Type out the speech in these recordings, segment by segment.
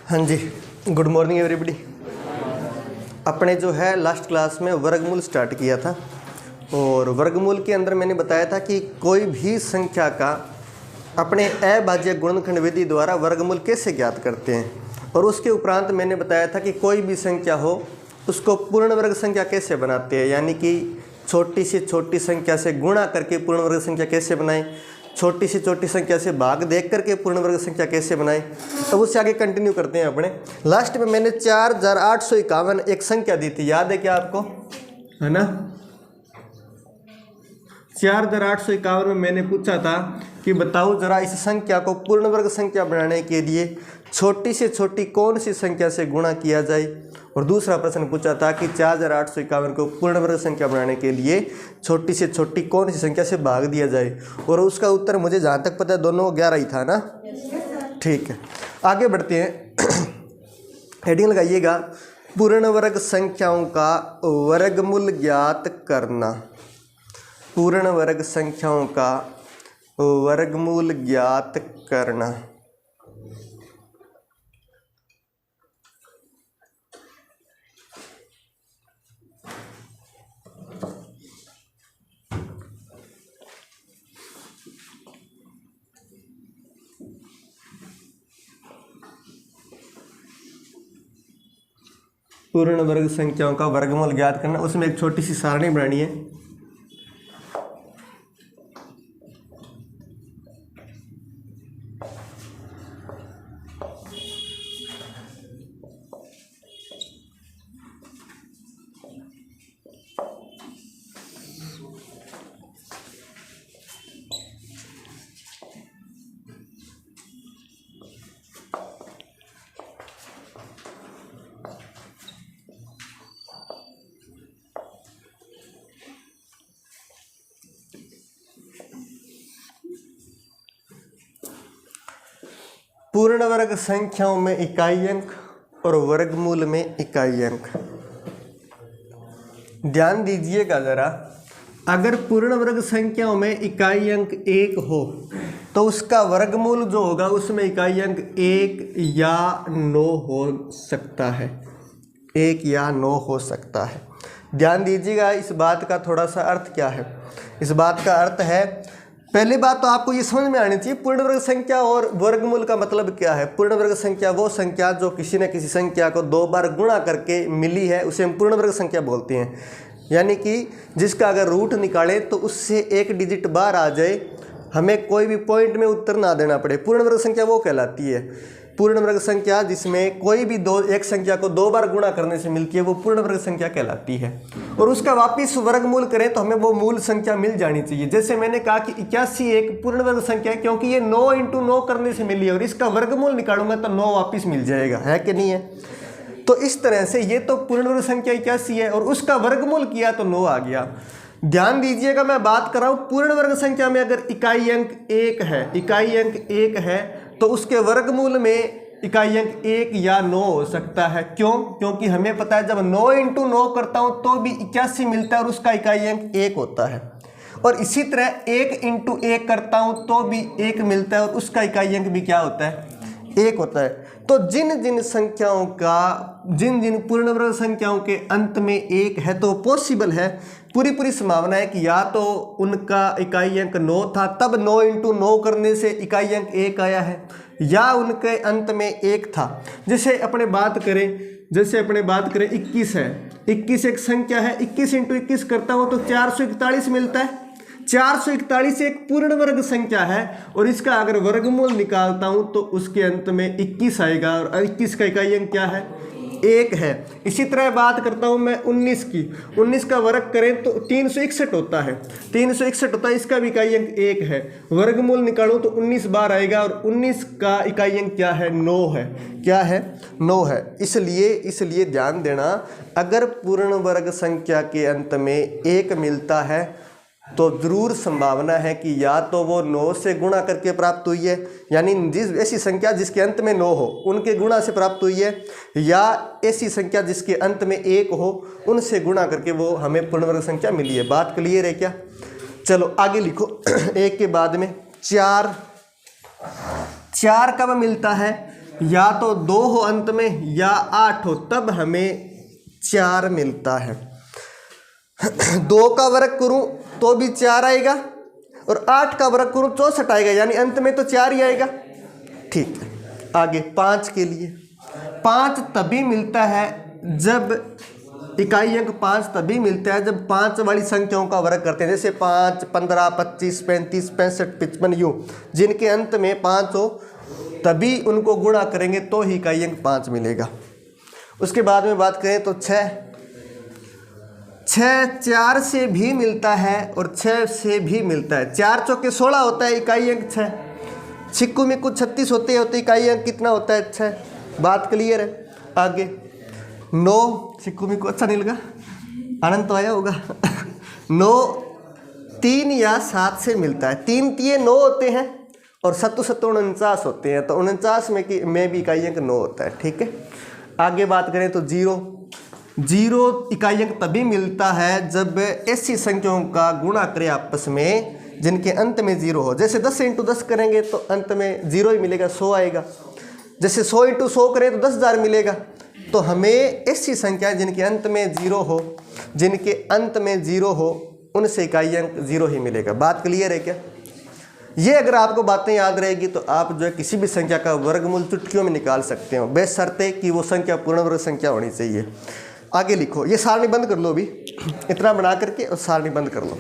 हाँ जी, good morning everybody. अपने जो है लास्ट क्लास में वर्गमूल स्टार्ट किया था और वर्गमूल के अंदर मैंने बताया था कि कोई भी संख्या का अपने अभाज्य गुणनखंड विधि द्वारा वर्गमूल कैसे ज्ञात करते हैं। और उसके उपरांत मैंने बताया था कि कोई भी संख्या हो उसको पूर्ण वर्ग संख्या कैसे बनाते हैं, यानी कि छोटी से छोटी संख्या से गुणा करके पूर्ण वर्ग संख्या कैसे बनाएं, छोटी से छोटी संख्या से भाग देख करके पूर्ण वर्ग संख्या कैसे बनाएं। तो उससे आगे कंटिन्यू करते हैं। अपने लास्ट में मैंने 4851 एक संख्या दी थी, याद है क्या आपको, है ना। 4851 में मैंने पूछा था कि बताओ जरा इस संख्या को पूर्ण वर्ग संख्या बनाने के लिए छोटी से छोटी कौन सी संख्या से गुणा किया जाए। और दूसरा प्रश्न पूछा था कि 4851 को पूर्ण वर्ग संख्या बनाने के लिए छोटी से छोटी कौन सी संख्या से भाग दिया जाए। और उसका उत्तर मुझे जहाँ तक पता है दोनों 11 ही था ना। ठीक है, आगे बढ़ते हैं। हेडिंग लगाइएगा, पूर्ण वर्ग संख्याओं का वर्गमूल ज्ञात करना। पूर्ण वर्ग संख्याओं का वर्गमूल ज्ञात करना। पूर्ण वर्ग संख्याओं का वर्गमूल ज्ञात करना, उसमें एक छोटी सी सारणी बनानी है। पूर्ण वर्ग संख्याओं में इकाई अंक और वर्गमूल में इकाई अंक। ध्यान दीजिएगा जरा, अगर पूर्ण वर्ग संख्याओं में इकाई अंक 1 हो तो उसका वर्गमूल जो होगा उसमें इकाई अंक 1 या 9 हो सकता है, 1 या 9 हो सकता है। ध्यान दीजिएगा, इस बात का थोड़ा सा अर्थ क्या है। इस बात का अर्थ है, पहली बात तो आपको ये समझ में आनी चाहिए पूर्ण वर्ग संख्या और वर्गमूल का मतलब क्या है। पूर्ण वर्ग संख्या वो संख्या जो किसी न किसी संख्या को 2 बार गुणा करके मिली है, उसे हम पूर्ण वर्ग संख्या बोलते हैं। यानी कि जिसका अगर रूट निकालें तो उससे एक डिजिट बाहर आ जाए, हमें कोई भी पॉइंट में उत्तर ना देना पड़े, पूर्ण वर्ग संख्या वो कहलाती है। पूर्ण वर्ग संख्या जिसमें कोई भी एक संख्या को 2 बार गुणा करने से मिलती है वो पूर्ण वर्ग संख्या कहलाती है। और उसका वापिस वर्गमूल करें तो हमें वो मूल संख्या मिल जानी चाहिए। जैसे मैंने कहा कि 81 एक पूर्ण वर्ग संख्या है क्योंकि ये 9 × 9 करने से मिली है और इसका वर्गमूल निकालूंगा तो 9 वापिस मिल जाएगा, है कि नहीं है। तो इस तरह से ये तो पूर्ण वर्ग संख्या 81 है और उसका वर्गमूल किया तो 9 आ गया। ध्यान दीजिएगा, मैं बात कर रहा हूँ पूर्ण वर्ग संख्या में अगर इकाई अंक 1 है, इकाई अंक 1 है तो उसके वर्गमूल में इकाई अंक 1 या 9 हो सकता है। क्यों? क्योंकि हमें पता है जब 9 × 9 करता हूं तो भी 81 मिलता है और उसका इकाई अंक 1 होता है। और इसी तरह 1 × 1 करता हूं तो भी 1 मिलता है और उसका इकाई अंक भी क्या होता है, 1 होता है। तो जिन जिन संख्याओं का, जिन जिन पूर्ण वर्ग संख्याओं के अंत में 1 है तो पॉसिबल है, पूरी संभावना है कि या तो उनका इकाई अंक 9 था तब 9 × 9 करने से इकाई अंक 1 आया है, या उनके अंत में 1 था। जैसे अपने बात करें 21 है, 21 एक संख्या है, 21 × 21 करता हूँ तो 441 मिलता है। 441 एक पूर्ण वर्ग संख्या है और इसका अगर वर्गमूल निकालता हूं तो उसके अंत में 21 आएगा और 21 का इकाई अंक क्या है, 1 है। इसी तरह बात करता हूं मैं 19 की, 19 का वर्ग करें तो 361 होता है, 361 होता है, इसका भी इकाई अंक 1 है। वर्गमूल निकालूं तो 19 बार आएगा और 19 का इकाई अंक क्या है, 9 है। क्या है, 9 है। इसलिए ध्यान देना, अगर पूर्ण वर्ग संख्या के अंत में 1 मिलता है तो जरूर संभावना है कि या तो वो 9 से गुणा करके प्राप्त हुई है, यानी जिस ऐसी संख्या जिसके अंत में 9 हो उनके गुणा से प्राप्त हुई है, या ऐसी संख्या जिसके अंत में 1 हो उनसे गुणा करके वो हमें पूर्ण वर्ग संख्या मिली है। बात क्लियर है क्या? चलो आगे लिखो। 1 के बाद में 4 कब मिलता है, या तो 2 हो अंत में या 8 हो, तब हमें 4 मिलता है। 2 का वर्ग करूं तो भी 4 आएगा और 8 का वर्ग करूं 64 आएगा, यानी अंत में तो 4 ही आएगा। ठीक है, आगे 5 के लिए 5 तभी मिलता है जब इकाई अंक 5 तभी मिलता है जब 5 वाली संख्याओं का वर्ग करते हैं, जैसे 5, 15, 25, 35, 65, 55 यूँ, जिनके अंत में 5 हो तभी उनको गुणा करेंगे तो ही इकाई अंक 5 मिलेगा। उसके बाद में बात करें तो 6 4 से भी मिलता है और 6 से भी मिलता है। 4 चौके 16 होता है, इकाई अंक 6। छिक्कू में कुछ 36 होते हैं, इकाई अंक कितना होता है? 6। बात क्लियर है। आगे 9, छिक्कू में को अच्छा नहीं लगा, आनंद तो आया होगा। 9 3 या 7 से मिलता है। 3 तिये 9 होते हैं और 7 7 49 होते हैं, तो 49 में भी इकाई अंक 9 होता है। ठीक है, आगे बात करें तो 0 इकाई अंक तभी मिलता है जब ऐसी संख्याओं का गुणा करें आपस में जिनके अंत में 0 हो। जैसे 10 × 10 करेंगे तो अंत में 0 ही मिलेगा, 100 आएगा। जैसे 100 × 100 करें तो 10,000 मिलेगा। तो हमें ऐसी संख्या जिनके अंत में 0 हो, जिनके अंत में 0 हो, उनसे इकाई अंक 0 ही मिलेगा। बात क्लियर है क्या? ये अगर आपको बातें याद रहेगी तो आप जो है किसी भी संख्या का वर्गमूल चुटकियों में निकाल सकते हो, बशर्ते कि वो संख्या पूर्ण वर्ग संख्या होनी चाहिए। आगे लिखो, ये सारणी बंद कर लो, अभी इतना बना करके और सारणी बंद कर लो।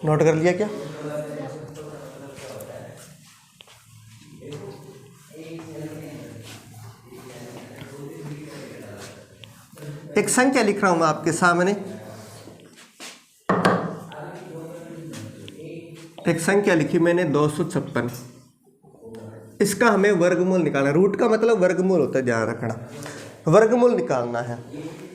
नोट कर लिया क्या? एक संख्या लिख रहा हूं मैं आपके सामने, एक संख्या लिखी मैंने 256। इसका हमें वर्गमूल निकालना। रूट का मतलब वर्गमूल होता है, ध्यान रखना, वर्गमूल निकालना है।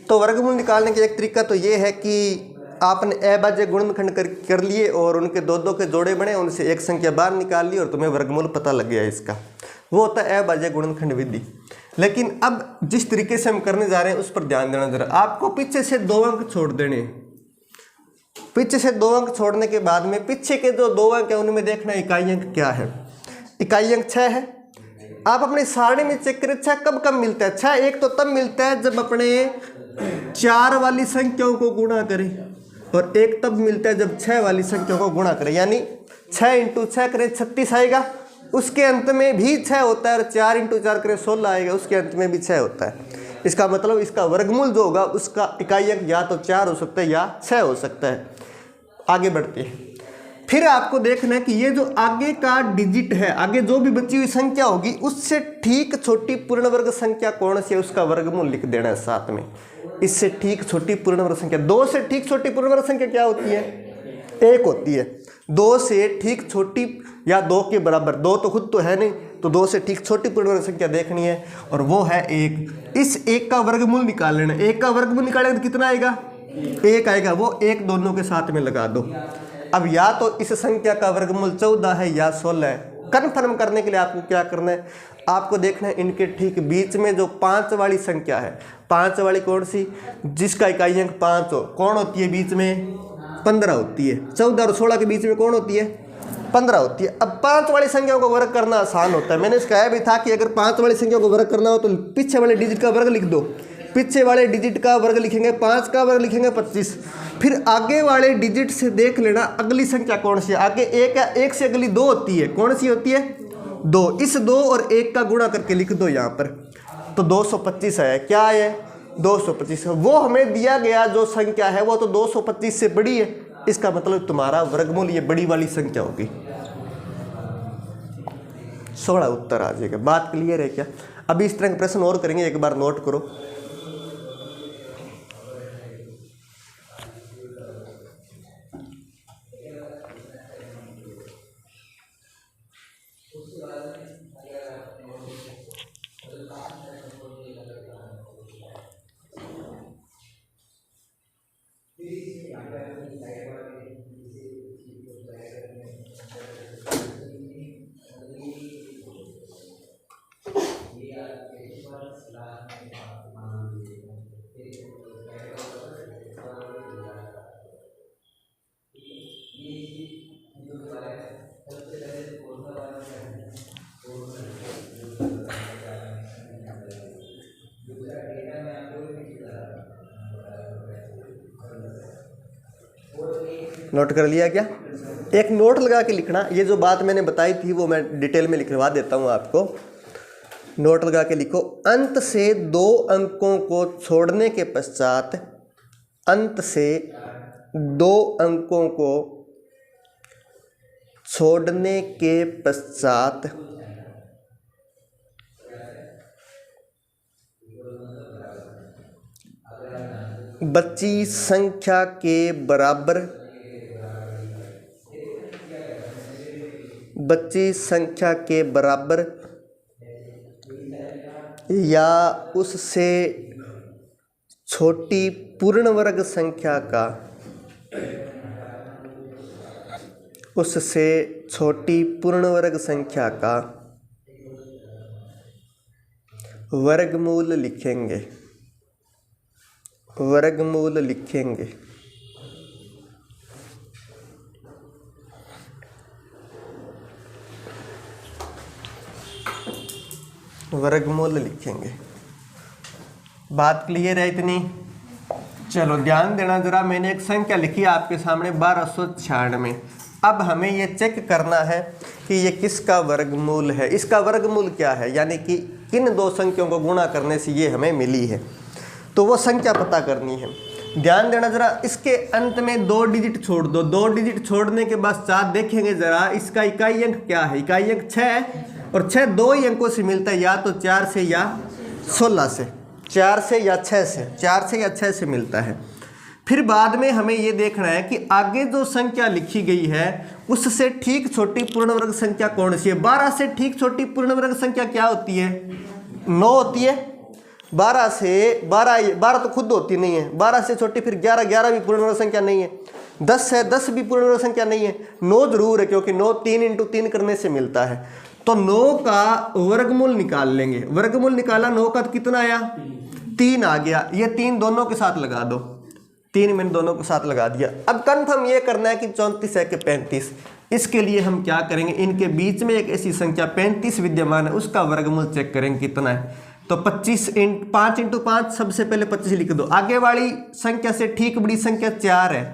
तो वर्गमूल निकालने का एक तरीका तो ये है कि आपने अभाज्य गुणनखंड कर लिए और उनके 2-2 के जोड़े बने, उनसे एक संख्या बाहर निकाल ली और तुम्हें वर्गमूल पता लग गया इसका। वो होता है अभाज्य गुणनखंड विधि। लेकिन अब जिस तरीके से हम करने जा रहे हैं उस पर ध्यान देना जरा। आपको पीछे से 2 अंक छोड़ देने, पीछे से 2 अंक छोड़ने के बाद में पीछे के जो 2 अंक है उनमें देखना इकाई अंक क्या है। इकाई अंक 6 है। आप अपनी सारणी में चेक करें 6 कब कब मिलता है। 6 एक तो तब मिलता है जब अपने 4 वाली संख्याओं को गुणा करें, और एक तब मिलता है जब 6 वाली संख्याओं को गुणा करें। यानी 6 × 6 करें 36 आएगा, उसके अंत में भी 6 होता है, और 4 × 4 करें 16 आएगा, उसके अंत में भी 6 होता है। इसका मतलब इसका वर्गमूल जो होगा उसका इकाई अंक या तो 4 हो सकता है या 6 हो सकता है। आगे बढ़ते हैं। फिर आपको देखना है कि ये जो आगे का डिजिट है, आगे जो भी बची हुई संख्या होगी उससे ठीक छोटी पूर्ण वर्ग संख्या कौन सी है उसका वर्गमूल लिख देना है साथ में। इससे ठीक छोटी पूर्ण वर्ग संख्या, 2 से ठीक छोटी पूर्ण वर्ग संख्या क्या होती है? 1 होती है। 2 से ठीक छोटी या 2 के बराबर, 2 तो खुद तो है नहीं, तो 2 से ठीक छोटी पूर्ण वर्ग संख्या देखनी है और वो है 1। इस 1 का वर्गमूल निकाल लेना। 1 का वर्गमूल निकालेंगे तो कितना आएगा? 1 आएगा। वो 1 दोनों के साथ में लगा दो। अब या तो इस संख्या का वर्गमूल 14 है या 16 है। कन्फर्म करने के लिए आपको क्या करना है? आपको देखना है इनके ठीक बीच में जो 5 वाली संख्या है, 5 वाली कौन सी? जिसका इकाई अंक 5 हो, कौन होती है बीच में? 15 होती है। 14 और 16 के बीच में कौन होती है? 15 होती है। अब 5 वाली संख्याओं को वर्ग करना आसान होता है। मैंने कहा भी था कि अगर 5 वाली संख्याओं को वर्ग करना हो तो पीछे वाले डिजिट का वर्ग लिख दो। पीछे वाले डिजिट का वर्ग लिखेंगे 5, का वर्ग लिखेंगे 25। फिर आगे वाले डिजिट से देख लेना अगली संख्या कौन सी है। आगे 1 है, 1 से अगली 2 होती है। कौन सी होती है? 2। इस 2 और 1 का गुणा करके लिख दो यहाँ पर, तो 225 है। क्या है? 225। वो हमें दिया गया जो संख्या है वो तो 225 से बड़ी है। इसका मतलब तुम्हारा वर्गमूल ये बड़ी वाली संख्या होगी। 16 उत्तर आ जाएगा। बात क्लियर है क्या? अभी इस तरह के प्रश्न और करेंगे, एक बार नोट करो। नोट कर लिया क्या? एक नोट लगा के लिखना, ये जो बात मैंने बताई थी वो मैं डिटेल में लिखवा देता हूँ आपको। नोट लगा के लिखो, अंत से 2 अंकों को छोड़ने के पश्चात, अंत से 2 अंकों को छोड़ने के पश्चात बची संख्या के बराबर, बची संख्या के बराबर या उससे छोटी पूर्ण वर्ग संख्या का, उससे छोटी पूर्ण वर्ग संख्या का वर्गमूल लिखेंगे, वर्गमूल लिखेंगे। वर्गमूल लिखेंगे। बात क्लियर है इतनी? चलो ध्यान देना जरा, मैंने एक संख्या लिखी आपके सामने 1296। अब हमें ये चेक करना है कि ये किसका वर्गमूल है, इसका वर्गमूल क्या है, यानी कि किन 2 संख्याओं को गुणा करने से ये हमें मिली है, तो वो संख्या पता करनी है। ध्यान देना जरा, इसके अंत में 2 डिजिट छोड़ दो, 2 डिजिट छोड़ने के बाद साथ देखेंगे जरा इसका इकाई अंक क्या है। इकाई अंक 6 है और 6 2 ही अंकों से मिलता है, या तो 4 से या 16 से, 4 से या 6 से, 4 से या 6 से मिलता है। फिर बाद में हमें ये देखना है कि आगे जो संख्या लिखी गई है उससे ठीक छोटी पूर्ण वर्ग संख्या कौन सी है। 12 से ठीक छोटी पूर्ण वर्ग संख्या क्या होती है? 9 होती है। 12 से 12 तो खुद होती नहीं है, 12 से छोटी फिर 11 भी पूर्ण वर्ग संख्या नहीं है, 10 है 10 भी पूर्ण वर्ग संख्या नहीं है, 9 जरूर है क्योंकि 9 3 × 3 करने से मिलता है। तो 9 का वर्गमूल निकाल लेंगे। वर्गमूल निकाला, 9 का कितना आया? 3 आ गया। ये 3 दोनों के साथ लगा दो, 3 मैंने दोनों के साथ लगा दिया। अब कंफर्म ये करना है कि 34 है कि 35। इसके लिए हम क्या करेंगे, इनके बीच में एक ऐसी संख्या 35 विद्यमान है, उसका वर्गमूल चेक करेंगे कितना है। तो 5 × 5 सबसे पहले 25 लिख दो। आगे वाली संख्या से ठीक बड़ी संख्या 4 है,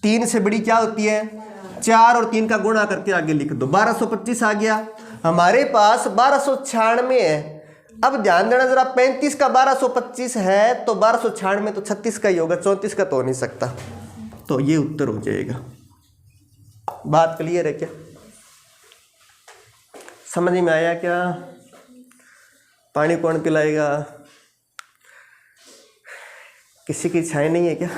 3 से बड़ी क्या होती है? 4 और 3 का गुणा करके आगे लिख दो, 1225 आ गया। हमारे पास 1296 है। अब ध्यान देना जरा, 35 का 1225 है तो 1296 तो 36 का ही होगा, 34 का तो हो नहीं सकता। तो ये उत्तर हो जाएगा। बात क्लियर है क्या? समझ में आया क्या? पानी कौन पिलाएगा? किसी की इच्छाएं नहीं है क्या?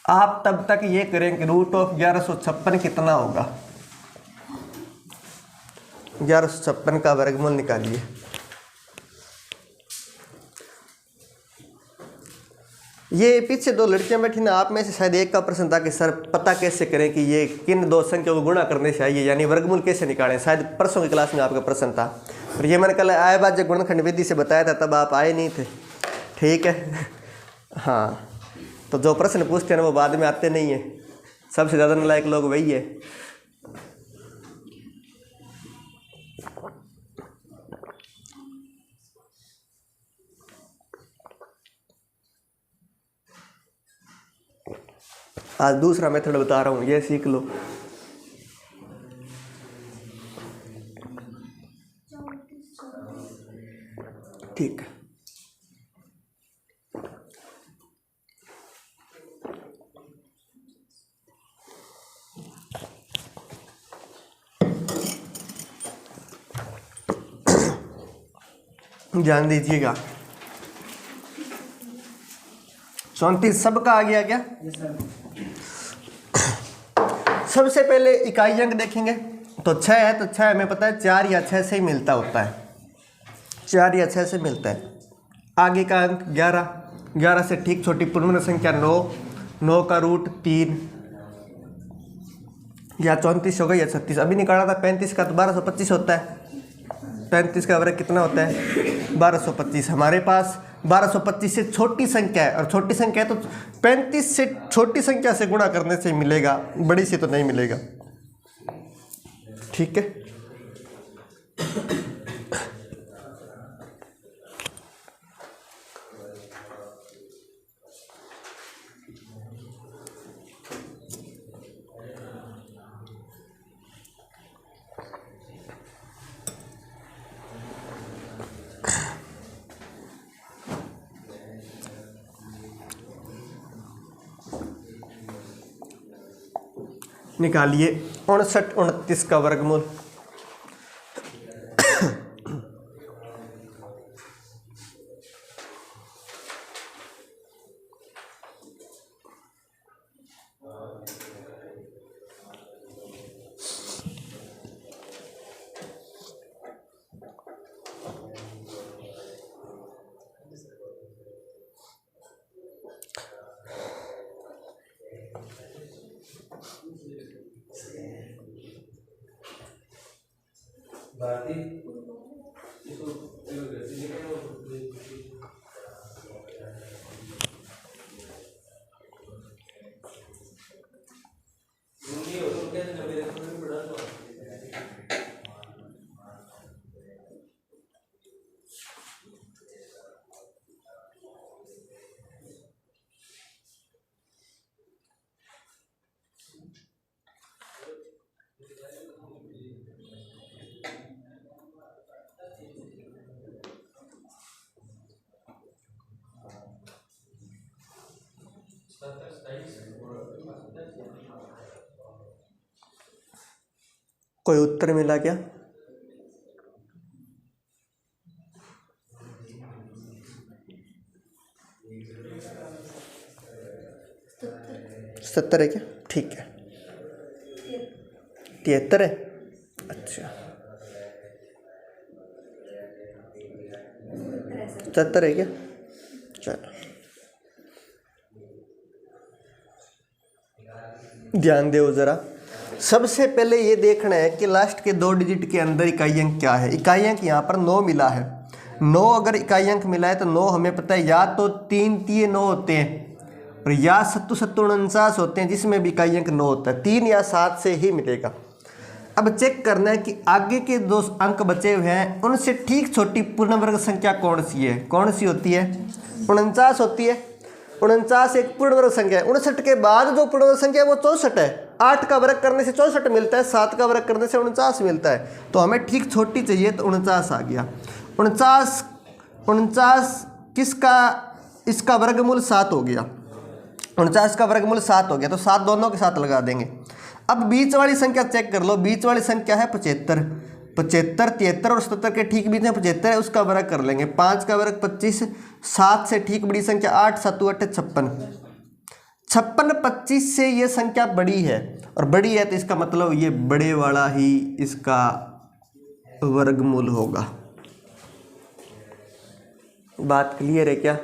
आप तब तक ये करें कि √1156 कितना होगा। 1156 का वर्गमूल निकालिए। ये पीछे 2 लड़कियां बैठी ना, आप में से शायद एक का प्रश्न था कि सर पता कैसे करें कि ये किन 2 संख्याओं को गुणा करने से आई है, यानी वर्गमूल कैसे निकालें। शायद परसों की क्लास में आपका प्रश्न था, और ये मैंने कल अविभाज्य गुणनखंड विधि से बताया था, तब आप आए नहीं थे। ठीक है, हाँ। तो जो प्रश्न पूछते हैं वो बाद में आते नहीं है। सबसे ज़्यादा नालायक लोग वही है। आज दूसरा मेथड बता रहा हूँ, ये सीख लो। ठीक है, ध्यान दीजिएगा। 34 सबका आ गया क्या? सबसे पहले इकाई अंक देखेंगे तो 6 है, तो 6 हमें पता है 4 या 6 से ही मिलता होता है, 4 या 6 से मिलता है। आगे का अंक 11, 11 से ठीक छोटी पूर्ण संख्या 9, 9 का रूट 3 या 34 हो गई या 36। अभी निकाला था 35 का तो 1225 होता है। 35 का वर्ग कितना होता है? 1225। हमारे पास 1225 से छोटी संख्या है, और छोटी संख्या है तो 35 से छोटी संख्या से गुणा करने से मिलेगा, बड़ी से तो नहीं मिलेगा। ठीक है, निकालिए 59 29 का वर्गमूल। कोई उत्तर मिला क्या? सत्तर है क्या? ठीक है, 73 है। अच्छा, 75 है क्या? चलो ध्यान दो जरा। सबसे पहले ये देखना है कि लास्ट के 2 डिजिट के अंदर इकाई अंक क्या है। इकाई अंक यहाँ पर 9 मिला है। 9 अगर इकाई अंक मिला है तो 9 हमें पता है या तो 3 3 9 होते हैं, और या 7 7 49 होते हैं, जिसमें भी इकाई अंक 9 होता है। 3 या 7 से ही मिलेगा। अब चेक करना है कि आगे के 2 अंक बचे हुए हैं, उनसे ठीक छोटी पूर्ण वर्ग संख्या कौन सी है? कौन सी होती है? 49 होती है। 49 एक पूर्ण वर्ग संख्या है। 59 के बाद जो पूर्ण वर्ग संख्या है वो 64 है। 8 का वर्ग करने से 64 मिलता है, 7 का वर्ग करने से 49 मिलता है। तो हमें ठीक छोटी चाहिए, तो 49 आ गया। 49 किसका? इसका वर्गमूल 7 हो गया। 49 का वर्गमूल 7 हो गया, तो 7 दोनों के साथ लगा देंगे। अब बीच वाली संख्या चेक कर लो। बीच वाली संख्या है 75, 73 और 77 के ठीक बीच में 75 है, उसका वर्ग कर लेंगे। 5 का वर्ग 25, 7 से ठीक बड़ी संख्या 8, 7 8 56। 56 25 से ये संख्या बड़ी है, और बड़ी है तो इसका मतलब ये बड़े वाला ही इसका वर्गमूल होगा। बात क्लियर है क्या?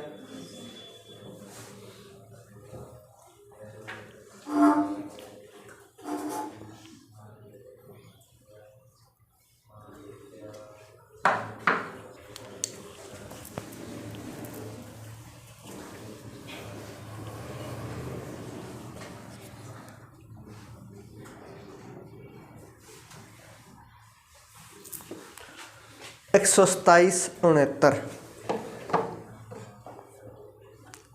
एक 127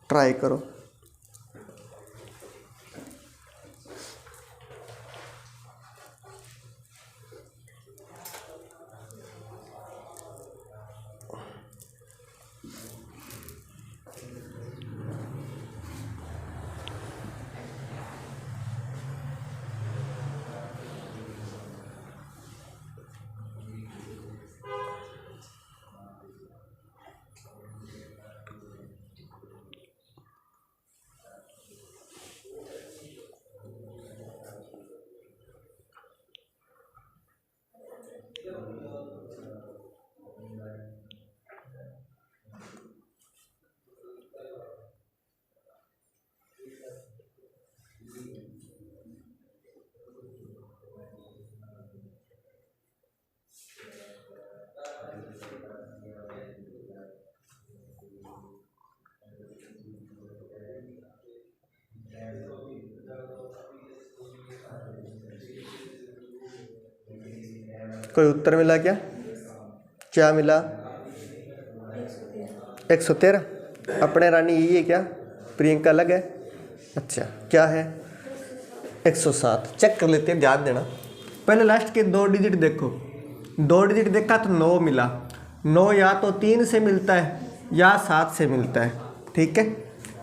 ट्राई करो। कोई उत्तर मिला क्या? क्या मिला? 113। अपने रानी यही है क्या? प्रियंका अलग है? अच्छा, क्या है? 107। चेक कर लेते हैं, ध्यान देना। पहले लास्ट के 2 डिजिट देखो। 2 डिजिट देखा तो 9 मिला। 9 या तो 3 से मिलता है या 7 से मिलता है, ठीक है।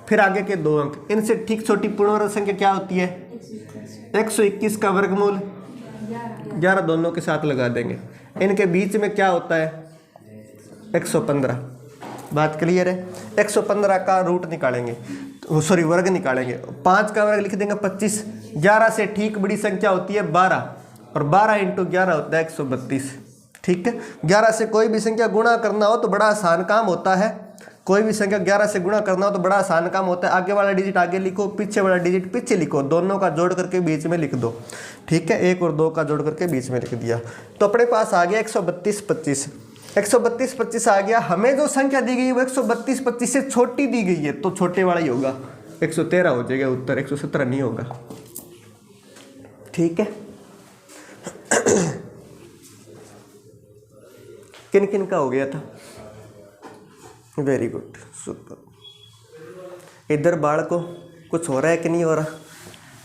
फिर आगे के 2 अंक, इनसे ठीक छोटी पूर्ण वर्ग संख्या क्या होती है? 121 का वर्गमूल 11, दोनों के साथ लगा देंगे। इनके बीच में क्या होता है? 115। बात क्लियर है? 115 का रूट निकालेंगे, सॉरी वर्ग निकालेंगे। 5 का वर्ग लिख देंगे 25। 11 से ठीक बड़ी संख्या होती है 12, और 12 × 11 होता है 132, ठीक है। 11 से कोई भी संख्या गुणा करना हो तो बड़ा आसान काम होता है। कोई भी संख्या 11 से गुणा करना हो तो बड़ा आसान काम होता है। आगे वाला डिजिट आगे लिखो, पीछे वाला डिजिट पीछे लिखो, दोनों का जोड़ करके बीच में लिख दो, ठीक है। 1 और 2 का जोड़ करके बीच में लिख दिया, तो अपने पास आ गया 132 25। 132 25 आ गया। हमें जो संख्या दी गई है वो 132 25 से छोटी दी गई है, तो छोटे वाला ही होगा, 113 हो जाएगा उत्तर, 117 नहीं होगा, ठीक है। किन किन का हो गया था? Very good, super. इधर बालकों कुछ हो रहा है कि नहीं हो रहा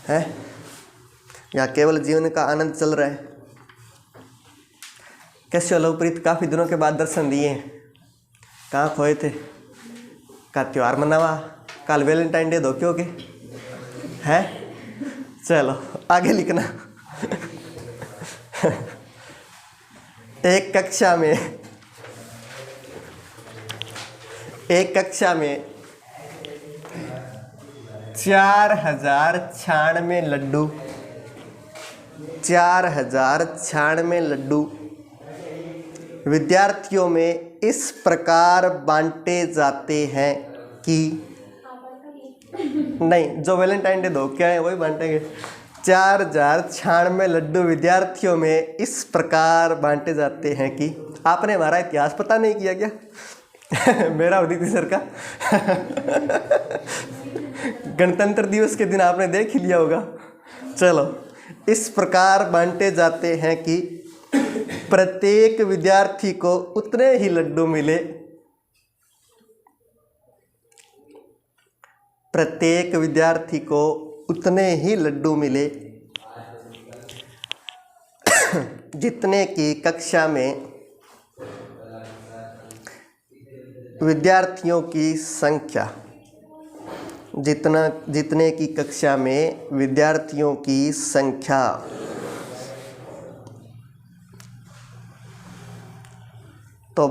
है, या केवल जीवन का आनंद चल रहा है? कैसे हो लवप्रीत, काफ़ी दिनों के बाद दर्शन दिए, कहाँ खोए थे? का त्योहार मनावा, कल वैलेंटाइन डे धोखे हो गए हैं? चलो आगे लिखना। एक कक्षा में 4096 लड्डू, 4096 लड्डू विद्यार्थियों में इस प्रकार बांटे जाते हैं कि, नहीं, जो वैलेंटाइन डे धोखे हैं वही बांटेंगे। 4096 लड्डू विद्यार्थियों में इस प्रकार बांटे जाते हैं कि, आपने हमारा इतिहास पता नहीं किया क्या? मेरा उदित सर का गणतंत्र दिवस के दिन आपने देख ही लिया होगा। चलो, इस प्रकार बांटे जाते हैं कि प्रत्येक विद्यार्थी को उतने ही लड्डू मिले, प्रत्येक विद्यार्थी को उतने ही लड्डू मिले जितने की कक्षा में विद्यार्थियों की संख्या, जितने की कक्षा में विद्यार्थियों की संख्या। तो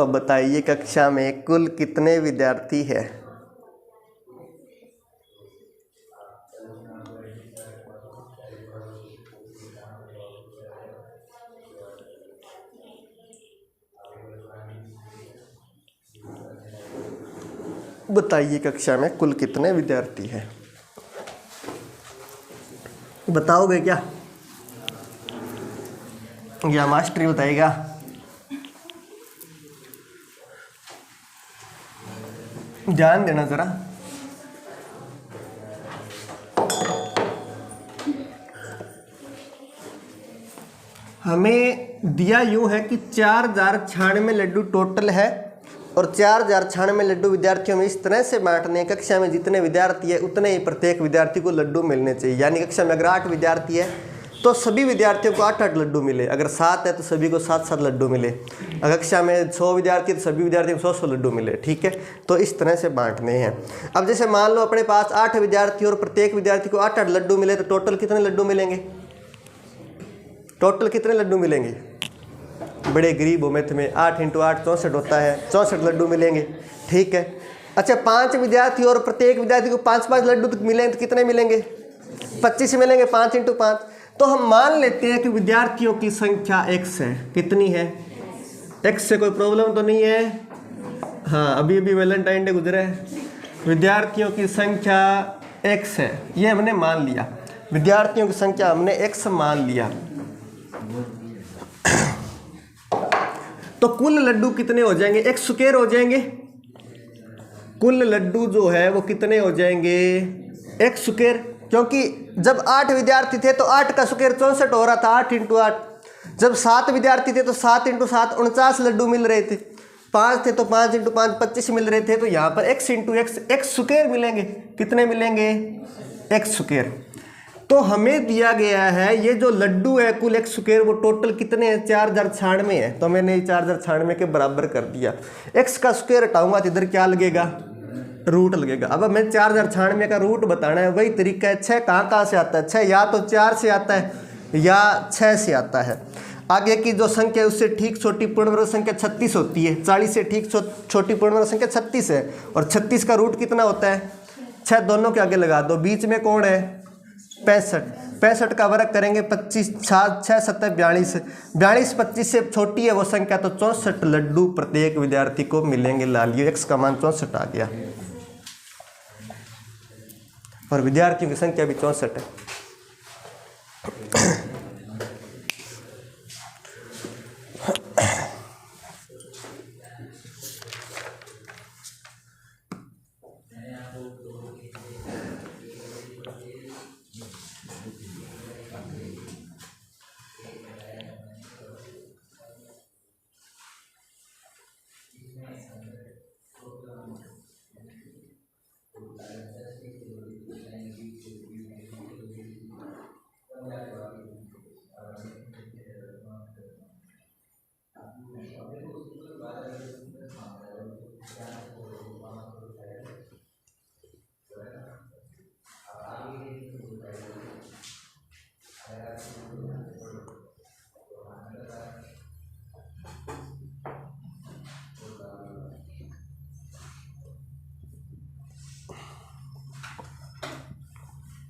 बताइए कक्षा में कुल कितने विद्यार्थी हैं? बताइए कक्षा में कुल कितने विद्यार्थी हैं? बताओगे क्या या मास्टर ही बताएगा? ध्यान देना जरा। हमें दिया यूं है कि 4096 लड्डू टोटल है, और 4096 लड्डू विद्यार्थियों में इस तरह से बांटने हैं, कक्षा में जितने विद्यार्थी है उतने ही प्रत्येक विद्यार्थी को लड्डू मिलने चाहिए। यानी कक्षा में अगर 8 विद्यार्थी है तो सभी विद्यार्थियों को 8-8 लड्डू मिले, अगर 7 है तो सभी को 7-7 लड्डू मिले, अगर कक्षा में 100 विद्यार्थी तो सभी विद्यार्थियों को 100-100 लड्डू मिले, ठीक है। तो इस तरह से बांटने हैं। अब जैसे मान लो अपने पास 8 विद्यार्थी और प्रत्येक विद्यार्थी को 8-8 लड्डू मिले, तो टोटल कितने लड्डू मिलेंगे? टोटल कितने लड्डू मिलेंगे? बड़े गरीब हो मैथ में, 8 × 8 64 होता है, 64 लड्डू मिलेंगे, ठीक है। अच्छा, 5 विद्यार्थी और प्रत्येक विद्यार्थी को 5-5 लड्डू मिलेंगे तो कितने मिलेंगे? 25 मिलेंगे, 5 × 5। तो हम मान लेते हैं कि विद्यार्थियों की संख्या x है। कितनी है? x से कोई प्रॉब्लम तो नहीं है? हाँ, अभी वैलेंटाइन डे गुजरा है। विद्यार्थियों की संख्या x है, ये हमने मान लिया। विद्यार्थियों की संख्या हमने x मान लिया। तो कुल लड्डू कितने हो जाएंगे? x² हो जाएंगे। कुल लड्डू जो है वो कितने हो जाएंगे? एक्स स्क्वायर, क्योंकि जब 8 विद्यार्थी थे तो 8 का स्क्वायर 64 हो रहा था, 8 × 8। जब 7 विद्यार्थी थे तो 7 × 7 49 लड्डू मिल रहे थे, 5 थे तो 5 × 5 25 मिल रहे थे। तो यहाँ पर x × एक्स स्क्वायर मिलेंगे। कितने मिलेंगे? X square. तो हमें दिया गया है ये जो लड्डू है कुल एक्स स्क्वायर, वो टोटल कितने हैं? 4096 है। तो मैंने 4096 के बराबर कर दिया। एक्स का स्क्वायर हटाऊंगा तो इधर क्या लगेगा? रूट लगेगा। अब हमें 4096 का रूट बताना है, वही तरीका है। 6 कहाँ से आता है? 6 या तो 4 से आता है या 6 से आता है। आगे की जो संख्या है उससे ठीक छोटी पूर्ण वर्ग संख्या 36 होती है। 40 से ठीक छोटी पूर्ण वर्ग संख्या 36 है। और 36 का रूट कितना होता है? 6 दोनों के आगे लगा दो। बीच में कौन है? 65। 65 का वर्ग करेंगे 25, 6 7 42। 42 25 से छोटी है वो संख्या, तो 64 लड्डू प्रत्येक विद्यार्थी को मिलेंगे। ला लियो, एक्स का मान 64 आ गया और विद्यार्थियों की संख्या भी 64 है।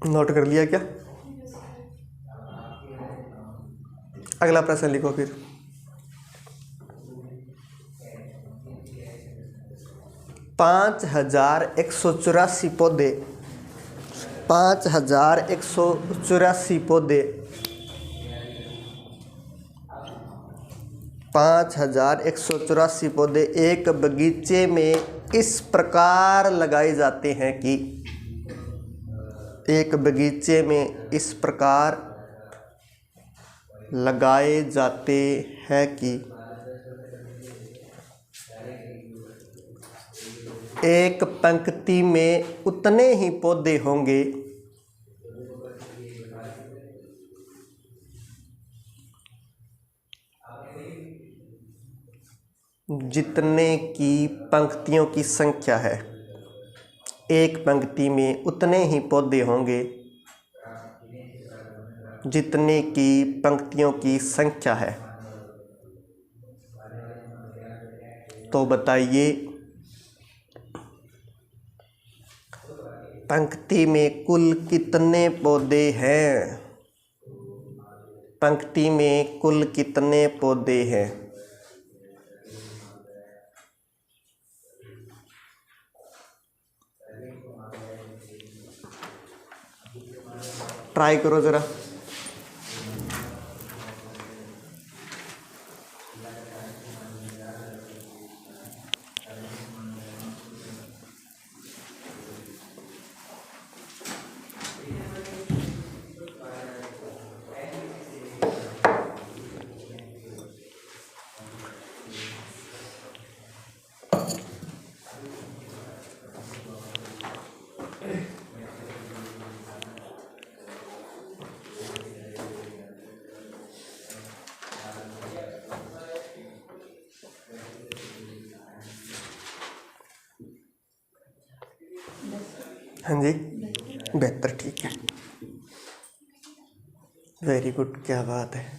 नोट कर लिया क्या? अगला प्रश्न लिखो फिर। पाँच 5184 पौधे, 5184 पौधे, 5184 पौधे एक बगीचे में इस प्रकार लगाए जाते हैं कि, एक बगीचे में इस प्रकार लगाए जाते हैं कि एक पंक्ति में उतने ही पौधे होंगे जितने की पंक्तियों की संख्या है। एक पंक्ति में उतने ही पौधे होंगे जितने की पंक्तियों की संख्या है। तो बताइए पंक्ति में कुल कितने पौधे हैं? पंक्ति में कुल कितने पौधे हैं? ट्राई करो जरा। हाँ जी, बेहतर, ठीक है, वेरी गुड, क्या बात है।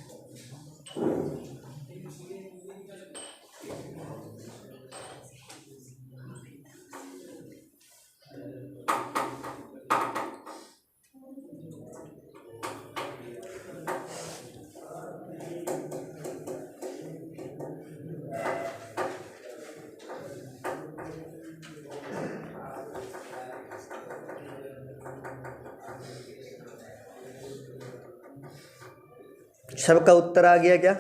सबका उत्तर आ गया क्या?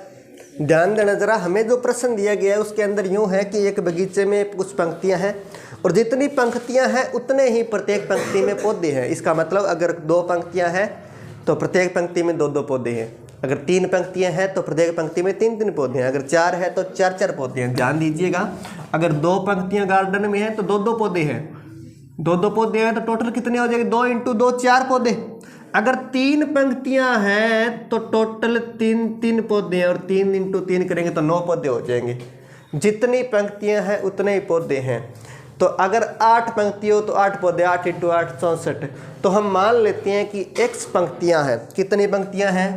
ध्यान देना जरा, हमें जो प्रश्न दिया गया है उसके अंदर यूँ है कि एक बगीचे में कुछ पंक्तियाँ हैं और जितनी पंक्तियाँ हैं उतने ही प्रत्येक पंक्ति में पौधे हैं। इसका मतलब अगर 2 पंक्तियाँ हैं तो प्रत्येक पंक्ति में 2-2 पौधे हैं, अगर 3 पंक्तियाँ हैं तो प्रत्येक पंक्ति में 3-3 पौधे हैं, अगर 4 है तो 4-4 पौधे हैं। ध्यान दीजिएगा, अगर 2 पंक्तियाँ गार्डन में हैं तो 2-2 पौधे हैं, 2-2 पौधे हैं तो टोटल कितने हो जाएंगे, 2 × 2 4 पौधे। अगर 3 पंक्तियां हैं तो टोटल 3-3 पौधे हैं और 3 × 3 करेंगे तो 9 पौधे हो जाएंगे। जितनी पंक्तियां हैं उतने ही पौधे हैं। तो अगर 8 पंक्ति हो तो 8 पौधे, 8 × 8 64। तो हम मान लेते हैं कि x पंक्तियां हैं। कितनी पंक्तियां हैं,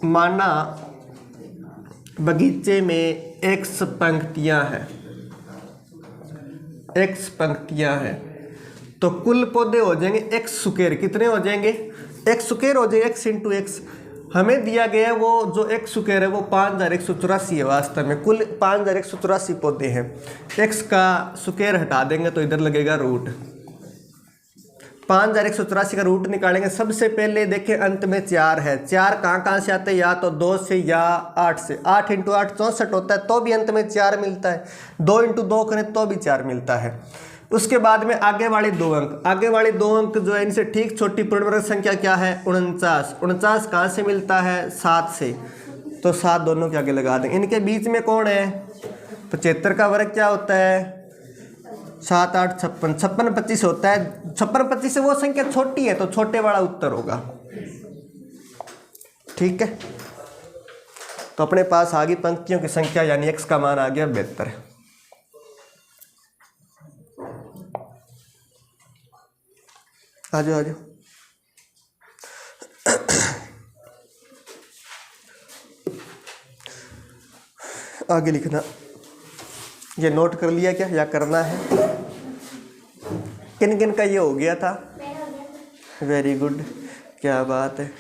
माना बगीचे में x पंक्तियां हैं, x पंक्तियां हैं, तो कुल पौधे हो जाएंगे x स्क्वायर। कितने हो जाएंगे, x स्क्वायर हो जाएगा, x × x। हमें दिया गया है वो जो x स्क्वायर है वो 5184 है। वास्तव में कुल 5184 पौधे हैं। x का स्क्वायर हटा देंगे तो इधर लगेगा रूट। 5184 का रूट निकालेंगे। सबसे पहले देखें अंत में 4 है, 4 कहाँ से आते हैं, या तो 2 से या 8 से। 8 × 8 64 होता है तो भी अंत में 4 मिलता है, 2 × 2 करें तो भी 4 मिलता है। उसके बाद में आगे वाले 2 अंक, आगे वाले 2 अंक जो है इनसे ठीक छोटी पूर्ण वर्ग संख्या क्या है, 49। 49 कहाँ से मिलता है, 7 से, तो 7 दोनों के आगे लगा देंगे। इनके बीच में कौन है, 75 का वर्ग क्या होता है, 7 8 56, 56 25 होता है। 56 25 से वो संख्या छोटी है तो छोटे वाला उत्तर होगा। ठीक है, तो अपने पास आ गई पंक्तियों की संख्या, यानी x का मान आ गया 72। आ जाओ आ जाओ। आगे लिखना, ये नोट कर लिया क्या या करना है, किन किन का ये हो गया था, वेरी गुड, क्या बात है।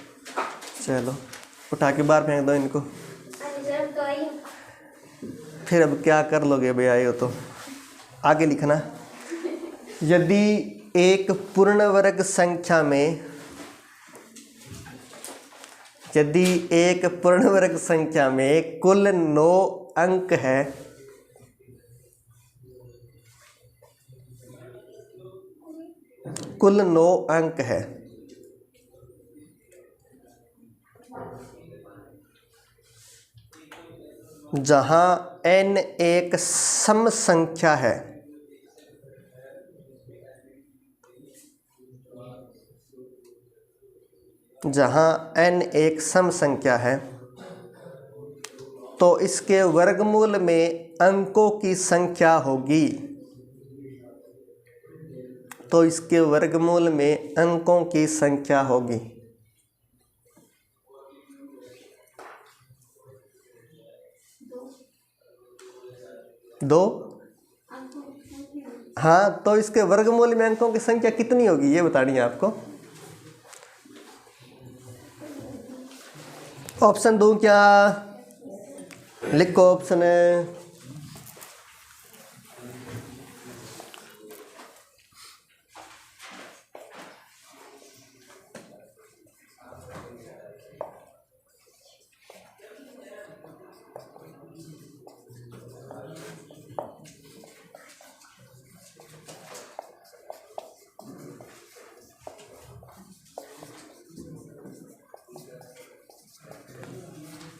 चलो उठा के बाहर फेंक दो इनको। फिर अब क्या कर लोगे भैया, आए हो तो आगे लिखना। यदि एक पूर्ण वर्ग संख्या में, यदि एक पूर्ण वर्ग संख्या में कुल 9 अंक है, कुल 9 अंक है, जहां n एक सम संख्या है, जहां n एक सम संख्या है, तो इसके वर्गमूल में अंकों की संख्या होगी, तो इसके वर्गमूल में अंकों की संख्या होगी। दो, हाँ, तो इसके वर्गमूल में अंकों की संख्या कितनी होगी ये बतानी है आपको। ऑप्शन दूं क्या, लिखो ऑप्शन है।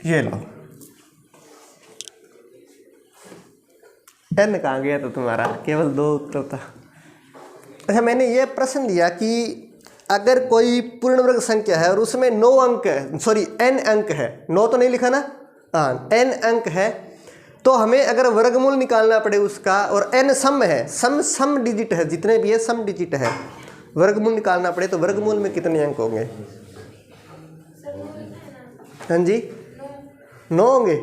ये लो, n कहाँ गया तो तुम्हारा, केवल 2 उत्तर था। अच्छा, मैंने ये प्रश्न लिया कि अगर कोई पूर्ण वर्ग संख्या है और उसमें 9 अंक है, सॉरी n अंक है, 9 तो नहीं लिखा ना, हाँ n अंक है, तो हमें अगर वर्गमूल निकालना पड़े उसका, और n सम है, सम डिजिट है, जितने भी है सम डिजिट है, वर्गमूल निकालना पड़े तो वर्गमूल में कितने अंक होंगे, हाँ जी 9 होंगे।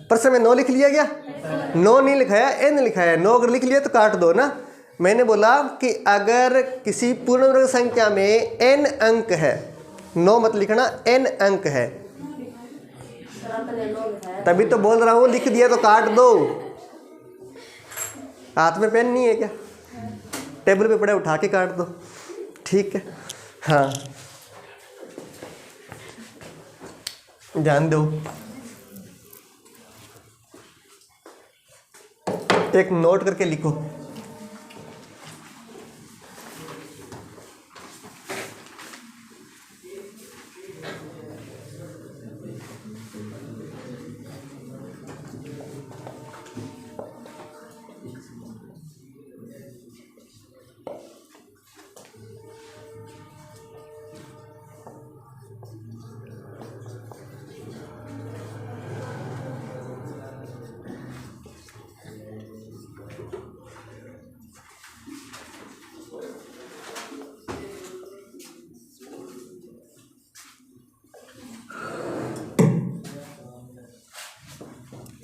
प्रश्न में 9 लिख लिया गया, 9 नहीं लिखाया, n लिखाया है। 9 अगर लिख लिया तो काट दो ना। मैंने बोला कि अगर किसी पूर्ण वर्ग संख्या में n अंक है, 9 मत लिखना, n अंक है, तभी तो बोल रहा हूँ, लिख दिया तो काट दो। हाथ में पेन नहीं है क्या, टेबल पे पड़े उठा के काट दो, ठीक है। हाँ, ध्यान दो, एक नोट करके लिखो।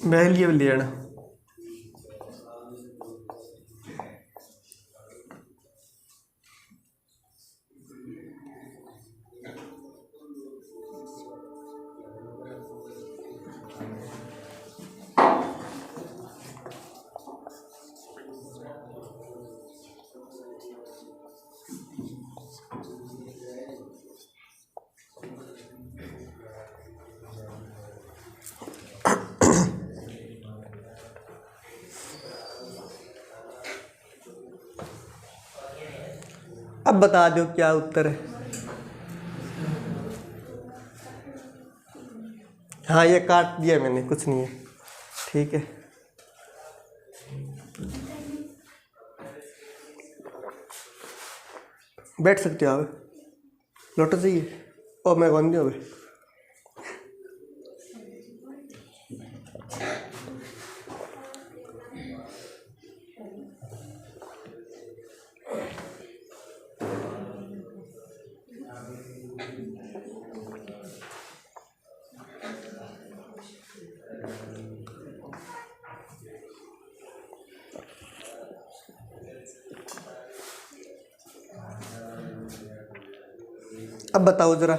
मैं लिए लेना अब बता दो क्या उत्तर है। हाँ ये काट दिया मैंने, कुछ नहीं है, ठीक है। बैठ सकते हो आप, लौट जाइए और मैं कौन हो गए। अब बताओ जरा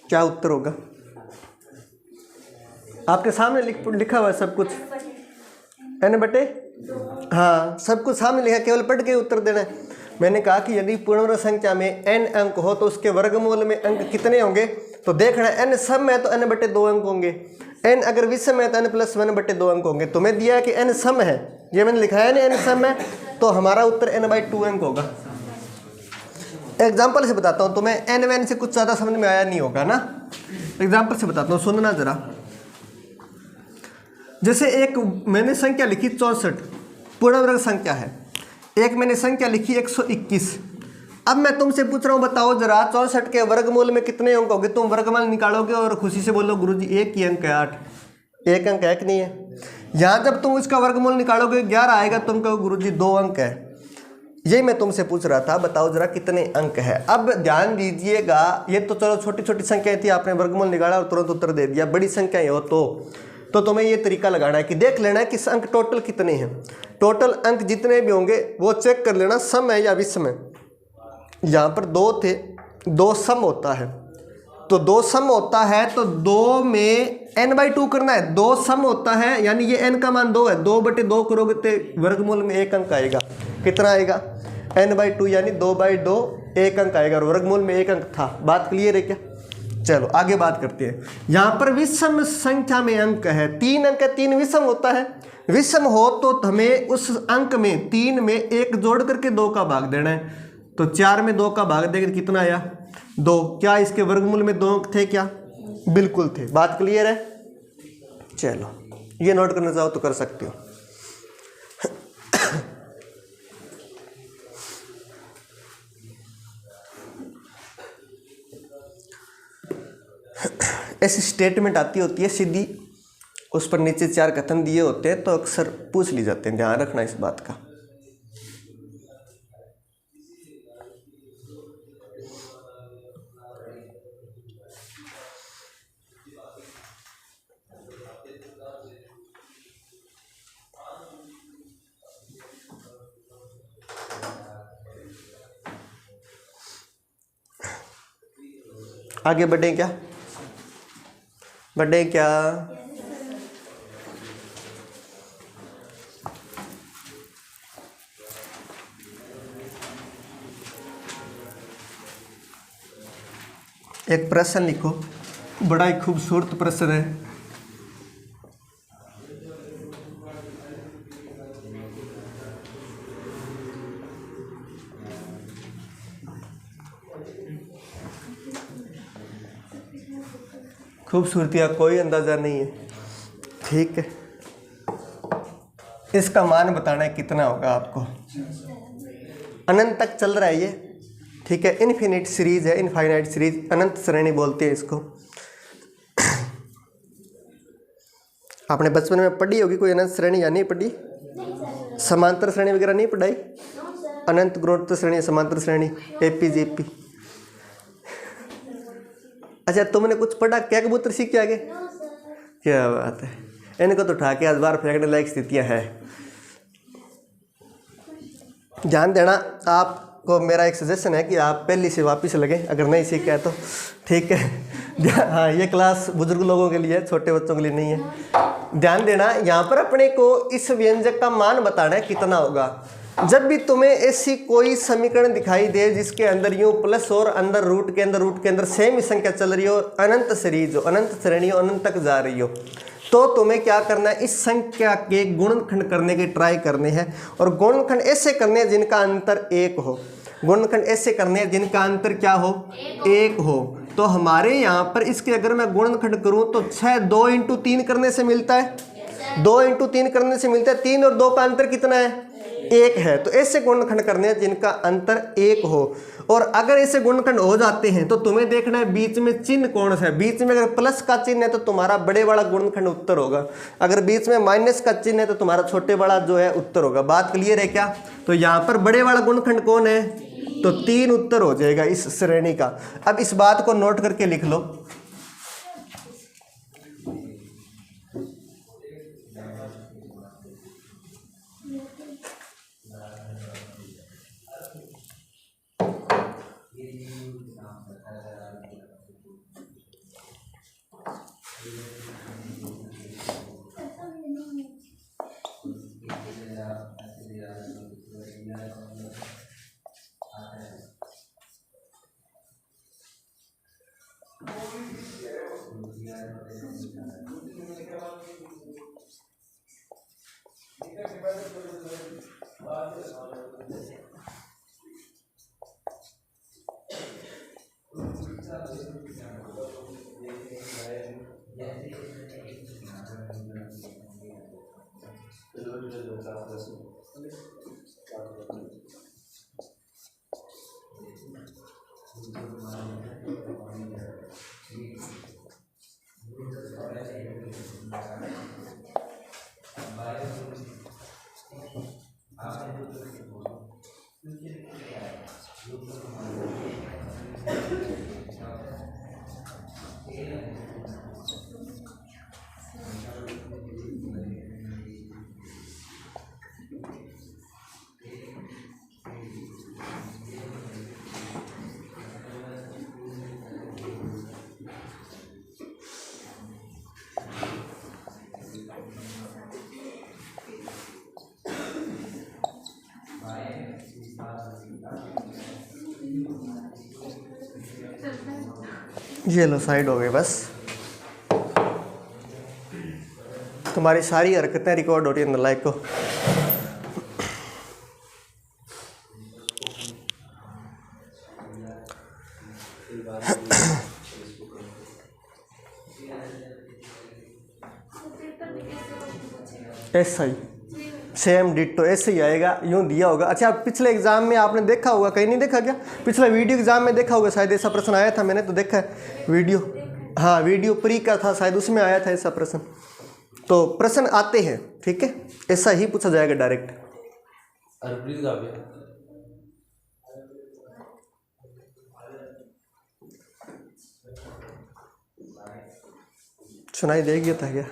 क्या उत्तर होगा। आपके सामने लिखा हुआ है सब कुछ, n बटे, हाँ सब कुछ सामने लिखा, केवल पढ़ के उत्तर देना है। मैंने कहा कि यदि पूर्ण संख्या में n अंक हो तो उसके वर्गमूल में अंक कितने होंगे, तो देखना है n सम है तो n बटे 2 अंक होंगे, n अगर विषम है तो n प्लस 1 बटे 2 अंक होंगे। तुम्हें दिया है कि n सम है, ये मैंने लिखा है ना n सम है, तो हमारा उत्तर n बाई 2 अंक होगा। एग्जाम्पल से बताता हूँ, तुम्हें एन वैन से कुछ ज़्यादा समझ में आया नहीं होगा ना। एग्जाम्पल से बताता हूँ, सुनना जरा। जैसे एक मैंने संख्या लिखी 64, पूर्ण वर्ग संख्या है। एक मैंने संख्या लिखी 121। अब मैं तुमसे पूछ रहा हूँ, बताओ जरा 64 के वर्गमूल में कितने अंक होंगे। तुम वर्गमूल निकालोगे और खुशी से बोलो गुरुजी एक ही अंक है 8। एक अंक है कि नहीं है। यहाँ जब तुम इसका वर्गमूल निकालोगे 11 आएगा, तुम कहो गुरुजी 2 अंक है। यही मैं तुमसे पूछ रहा था, बताओ जरा कितने अंक है। अब ध्यान दीजिएगा, ये तो चलो छोटी छोटी संख्याएं थी, आपने वर्गमूल निकाला और तुरंत उत्तर दे दिया। बड़ी संख्याएं हो तो तुम्हें ये तरीका लगाना है कि देख लेना है कि अंक टोटल कितने हैं। टोटल अंक जितने भी होंगे वो चेक कर लेना, सम है या विषम है। यहाँ पर 2 थे, 2 सम होता है, तो 2 सम होता है तो 2 में n बाई 2 करना है। 2 सम होता है यानी ये n का मान 2 है, 2 बटे 2 करोगे तो वर्गमूल में 1 अंक आएगा। कितना आएगा, n बाई 2 यानी 2 बाई 2 1 अंक आएगा, और वर्गमूल में 1 अंक था। बात क्लियर है क्या। चलो आगे बात करते हैं। यहाँ पर विषम संख्या में अंक है, 3 अंक है, 3 विषम होता है। विषम हो तो हमें उस अंक में 3 में 1 जोड़ करके 2 का भाग देना है। तो 4 में 2 का भाग देकर कितना आया, 2। क्या इसके वर्गमूल में 2 अंक थे क्या, बिल्कुल थे। बात क्लियर है। चलो ये नोट करना चाहो तो कर सकते हो। ऐसी स्टेटमेंट आती होती है सीधी, उस पर नीचे 4 कथन दिए होते हैं, तो अक्सर पूछ ली जाते हैं। ध्यान रखना इस बात का। आगे बढ़े क्या, बढ़े क्या। एक प्रश्न लिखो, बड़ा ही खूबसूरत प्रश्न है। खूबसूरती का कोई अंदाजा नहीं है, ठीक है। इसका मान बताना है कितना होगा आपको। अनंत तक चल रहा है ये, ठीक है। इन्फिनिट सीरीज है, इनफाइनाइट सीरीज, अनंत श्रेणी बोलते हैं इसको। आपने बचपन में पढ़ी होगी कोई अनंत श्रेणी या नहीं पढ़ी? समांतर श्रेणी वगैरह नहीं पढ़ाई? अनंत गुणोत्तर श्रेणी, समांतर श्रेणी, एपीजीपी। अच्छा, तुमने कुछ पढ़ा क्या? कबूतर सीख के आगे? क्या बात है, इनको तो उठा के आज बार फेंकने लायक स्थितियां हैं। ध्यान देना, आपको मेरा एक सजेशन है कि आप पहले से वापस लगें अगर नहीं सीखा है तो, ठीक है। हाँ, ये क्लास बुजुर्ग लोगों के लिए है, छोटे बच्चों के लिए नहीं है। ध्यान देना, यहाँ पर अपने को इस व्यंजक का मान बताना है कितना होगा। जब भी तुम्हें ऐसी कोई समीकरण दिखाई दे जिसके अंदर यूं प्लस और अंदर रूट के अंदर सेम ही संख्या चल रही हो, अनंत सीरीज हो, अनंत श्रेणी हो, अनंत तक जा रही हो, तो तुम्हें क्या करना है? इस संख्या के गुणनखंड करने के ट्राई करने हैं। और गुणनखंड ऐसे करने हैं जिनका अंतर 1 हो। गुणनखंड ऐसे करने हैं जिनका अंतर क्या हो? 1 हो। तो हमारे यहाँ पर इसके अगर मैं गुणनखंड करूँ तो 6 2 × 3 करने से मिलता है, 2 × 3 करने से मिलता है। 3 और 2 का अंतर कितना है? 1 है। तो ऐसे गुणनखंड करने हैं जिनका अंतर 1 हो। और अगर ऐसे गुणनखंड हो जाते हैं तो तुम्हें देखना है बीच में चिन्ह कौन सा है। बीच में अगर प्लस का चिन्ह है तो तुम्हारा बड़े वाला गुणनखंड उत्तर होगा, अगर बीच में माइनस का चिन्ह है तो तुम्हारा छोटे वाला जो है उत्तर होगा। बात क्लियर है क्या? तो यहाँ पर बड़े वाला गुणनखंड कौन है? तो 3 उत्तर हो जाएगा इस श्रेणी का। अब इस बात को नोट करके लिख लो। ये लो साइड हो गए, बस तुम्हारी सारी हरकतें रिकॉर्ड हो रही है नालायक को। ऐसा ही सेम डिट्टो ऐसे ही आएगा, यूं दिया होगा। अच्छा, पिछले एग्जाम में आपने देखा होगा, कहीं नहीं देखा क्या? पिछला वीडियो एग्जाम में देखा होगा शायद, ऐसा प्रश्न आया था, मैंने तो देखा है वीडियो। हाँ, वीडियो प्री का था शायद, उसमें आया था ऐसा प्रश्न। तो प्रश्न आते हैं, ठीक है, ऐसा ही पूछा जाएगा डायरेक्ट। सुनाई देगी था क्या?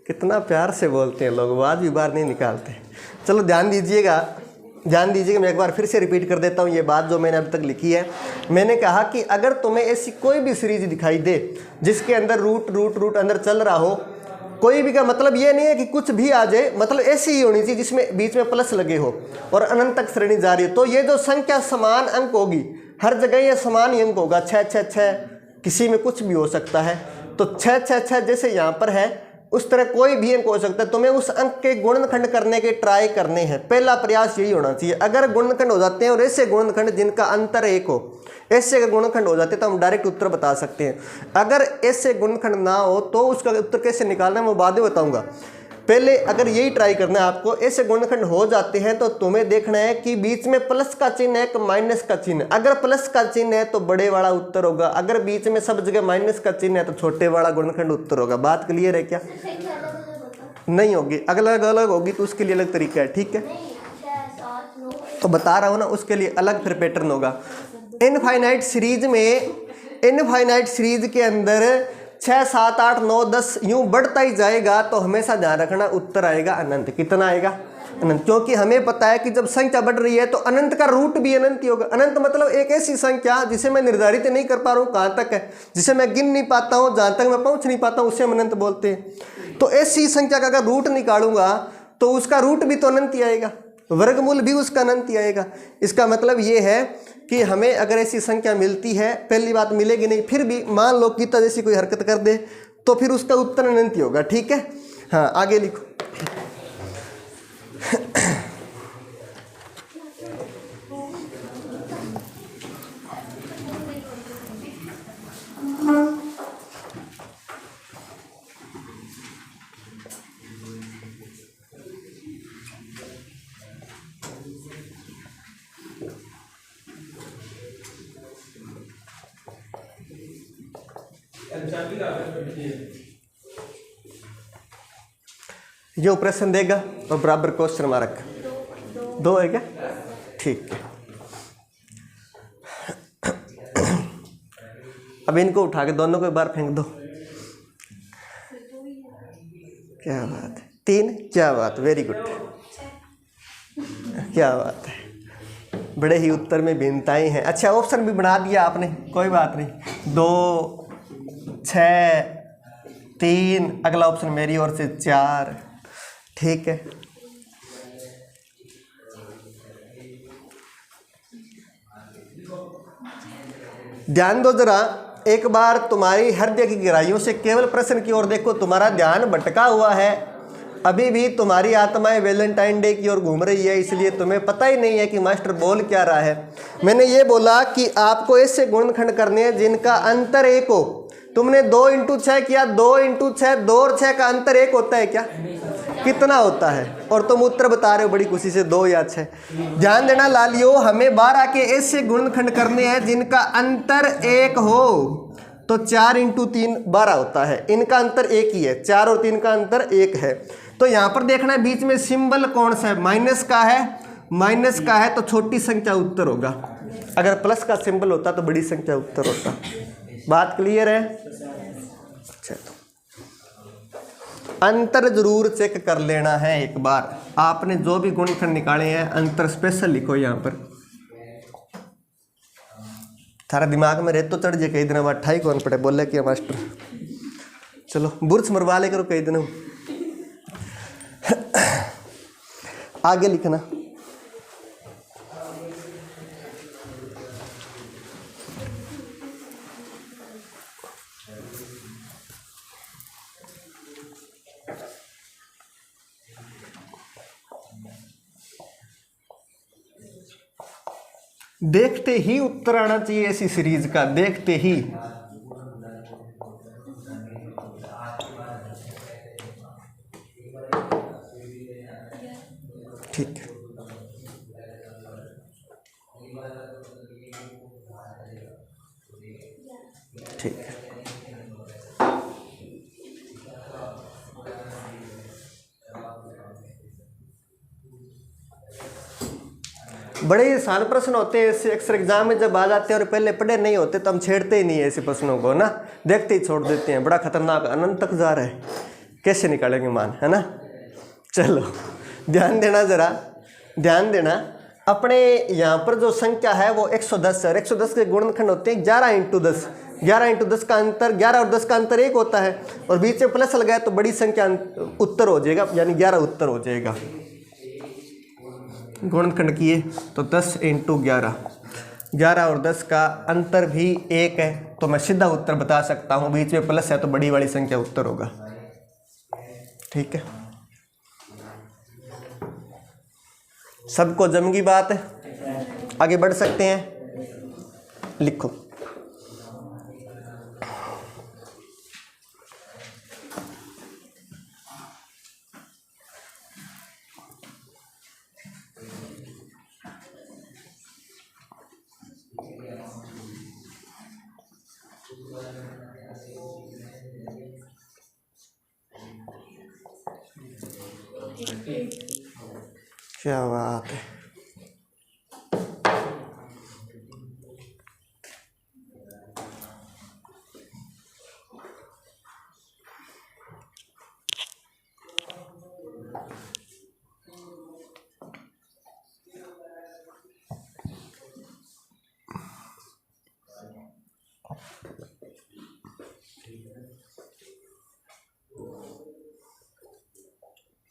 कितना प्यार से बोलते हैं लोग, आवाज़ भी बाहर नहीं निकालते। चलो ध्यान दीजिएगा, ध्यान दीजिएगा। मैं एक बार फिर से रिपीट कर देता हूँ ये बात जो मैंने अभी तक लिखी है। मैंने कहा कि अगर तुम्हें ऐसी कोई भी सीरीज दिखाई दे जिसके अंदर रूट रूट रूट अंदर चल रहा हो, कोई भी का मतलब ये नहीं है कि कुछ भी आ जाए, मतलब ऐसी ही होनी चाहिए जिसमें बीच में प्लस लगे हो और अनंत तक श्रेणी जा रही है। तो ये जो संख्या समान अंक होगी, हर जगह ये समान ही अंक होगा, 6 6 6 किसी में कुछ भी हो सकता है। तो 6 6 6 जैसे यहाँ पर है उस तरह कोई भी अंक हो सकता है। तुम्हें उस अंक के गुणनखंड करने के ट्राई करने हैं, पहला प्रयास यही होना चाहिए। अगर गुणनखंड हो जाते हैं और ऐसे गुणनखंड जिनका अंतर 1 हो, ऐसे अगर गुणनखंड हो जाते हैं तो हम डायरेक्ट उत्तर बता सकते हैं। अगर ऐसे गुणनखंड ना हो तो उसका उत्तर कैसे निकालना है मैं बाद में बताऊंगा। पहले अगर यही ट्राई करना है आपको, ऐसे गुणनखंड हो जाते हैं तो तुम्हें देखना है कि बीच में प्लस का चिन्ह है कि माइनस का चिन्ह है। अगर प्लस का चिन्ह है तो बड़े वाला उत्तर होगा, अगर बीच में सब जगह माइनस का चिन्ह है तो छोटे वाला गुणनखंड उत्तर होगा। बात क्लियर है क्या? नहीं होगी, अलग अलग होगी तो उसके लिए अलग तरीका है, ठीक है। तो बता रहा हूँ ना, उसके लिए अलग फिर पैटर्न होगा। इनफाइनाइट सीरीज में, इनफाइनाइट सीरीज के अंदर 6 7 8 9 10 यूं बढ़ता ही जाएगा तो हमेशा ध्यान रखना उत्तर आएगा अनंत। कितना आएगा? अनंत। क्योंकि हमें पता है कि जब संख्या बढ़ रही है तो अनंत का रूट भी अनंत ही होगा। अनंत मतलब एक ऐसी संख्या जिसे मैं निर्धारित नहीं कर पा रहा हूँ कहाँ तक है, जिसे मैं गिन नहीं पाता हूँ, जहाँ तक मैं पहुँच नहीं पाता हूँ, उसे हम अनंत बोलते हैं। तो ऐसी संख्या का अगर रूट निकालूंगा तो उसका रूट भी तो अनंत ही आएगा, वर्गमूल भी उसका अनंत ही आएगा। इसका मतलब ये है कि हमें अगर ऐसी संख्या मिलती है, पहली बात मिलेगी नहीं, फिर भी मान लो गीता जैसी कोई हरकत कर दे तो फिर उसका उत्तर अनंत ही होगा, ठीक है। हाँ आगे लिखो। जो प्रश्न देगा और बराबर क्वेश्चन मार्क 2 है क्या? ठीक है। अब इनको उठा के दोनों को एक बार फेंक दो। क्या बात है, 3, क्या बात, वेरी गुड, क्या बात है। बड़े ही उत्तर में भिन्नताएं हैं। अच्छा ऑप्शन भी बना दिया आपने, कोई बात नहीं। 2 6 3, अगला ऑप्शन मेरी ओर से 4, ठीक है। ध्यान दो जरा, एक बार तुम्हारी हृदय की गहराइयों से केवल प्रश्न की ओर देखो। तुम्हारा ध्यान भटका हुआ है, अभी भी तुम्हारी आत्माएं वैलेंटाइन डे की ओर घूम रही है, इसलिए तुम्हें पता ही नहीं है कि मास्टर बोल क्या रहा है। मैंने ये बोला कि आपको ऐसे गुणनखंड करने हैं जिनका अंतर 1 हो। तुमने 2 × 6 किया, 2 × 6, 2 और 6 का अंतर 1 होता है क्या? कितना होता है? और तुम उत्तर बता रहे हो बड़ी खुशी से 2 या 6। ध्यान देना लालियो, हमें 12 के ऐसे गुणनखंड करने हैं जिनका अंतर 1 हो। तो 4 × 3 12 होता है, इनका अंतर 1 ही है, 4 और 3 का अंतर 1 है। तो यहाँ पर देखना है बीच में सिंबल कौन सा है, माइनस का है, माइनस का है तो छोटी संख्या उत्तर होगा। अगर प्लस का सिंबल होता तो बड़ी संख्या उत्तर होता। बात क्लियर है? अच्छा, अंतर जरूर चेक कर लेना है एक बार। आपने जो भी गुणनखंड निकाले हैं अंतर स्पेशल लिखो यहाँ पर। थारा दिमाग में रह तो चढ़ जाए कई दिन बाद, ठाई कौन पड़े बोले कि मास्टर चलो बुर्स मरवा ले करो कई दिन। आगे लिखना। देखते ही उत्तर आना चाहिए ऐसी सीरीज का, देखते ही। ठीक है, ठीक है। बड़े ही आसान प्रश्न होते हैं ऐसे, अक्सर एग्जाम में जब आ जाते हैं और पहले पढ़े नहीं होते तो हम छेड़ते ही नहीं है ऐसे प्रश्नों को ना, देखते ही छोड़ देते हैं। बड़ा खतरनाक, अनंत तक जा रहा है, कैसे निकालेंगे मान, है ना। चलो ध्यान देना जरा, ध्यान देना। अपने यहाँ पर जो संख्या है वो 110 है और 110 के गुणनखंड होते हैं 11 × 10। 11 × 10 का अंतर, 11 और 10 का अंतर 1 होता है और बीच में प्लस लगाए तो बड़ी संख्या उत्तर हो जाएगा, यानी 11 उत्तर हो जाएगा। गुणनखंड किए तो 10 × 11, 11 और 10 का अंतर भी 1 है तो मैं सीधा उत्तर बता सकता हूँ, बीच में प्लस है तो बड़ी वाली संख्या उत्तर होगा। ठीक है, सबको जम गई बात है, आगे बढ़ सकते हैं। लिखो क्या बात है।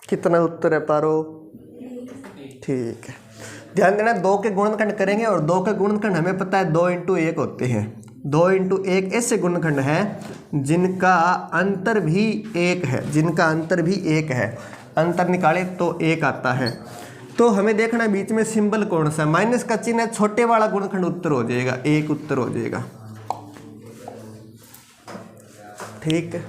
कितना उत्तर है पारो? ठीक है, ध्यान देना, 2 के गुणनखंड करेंगे और 2 के गुणनखंड हमें पता है 2 × 1 होते हैं। 2 × 1 ऐसे गुणनखंड हैं जिनका अंतर भी 1 है, जिनका अंतर भी 1 है। अंतर निकाले तो 1 आता है। तो हमें देखना बीच में सिंबल कौन सा है, माइनस का चिन्ह है, छोटे वाला गुणनखंड उत्तर हो जाएगा, 1 उत्तर हो जाएगा। ठीक है,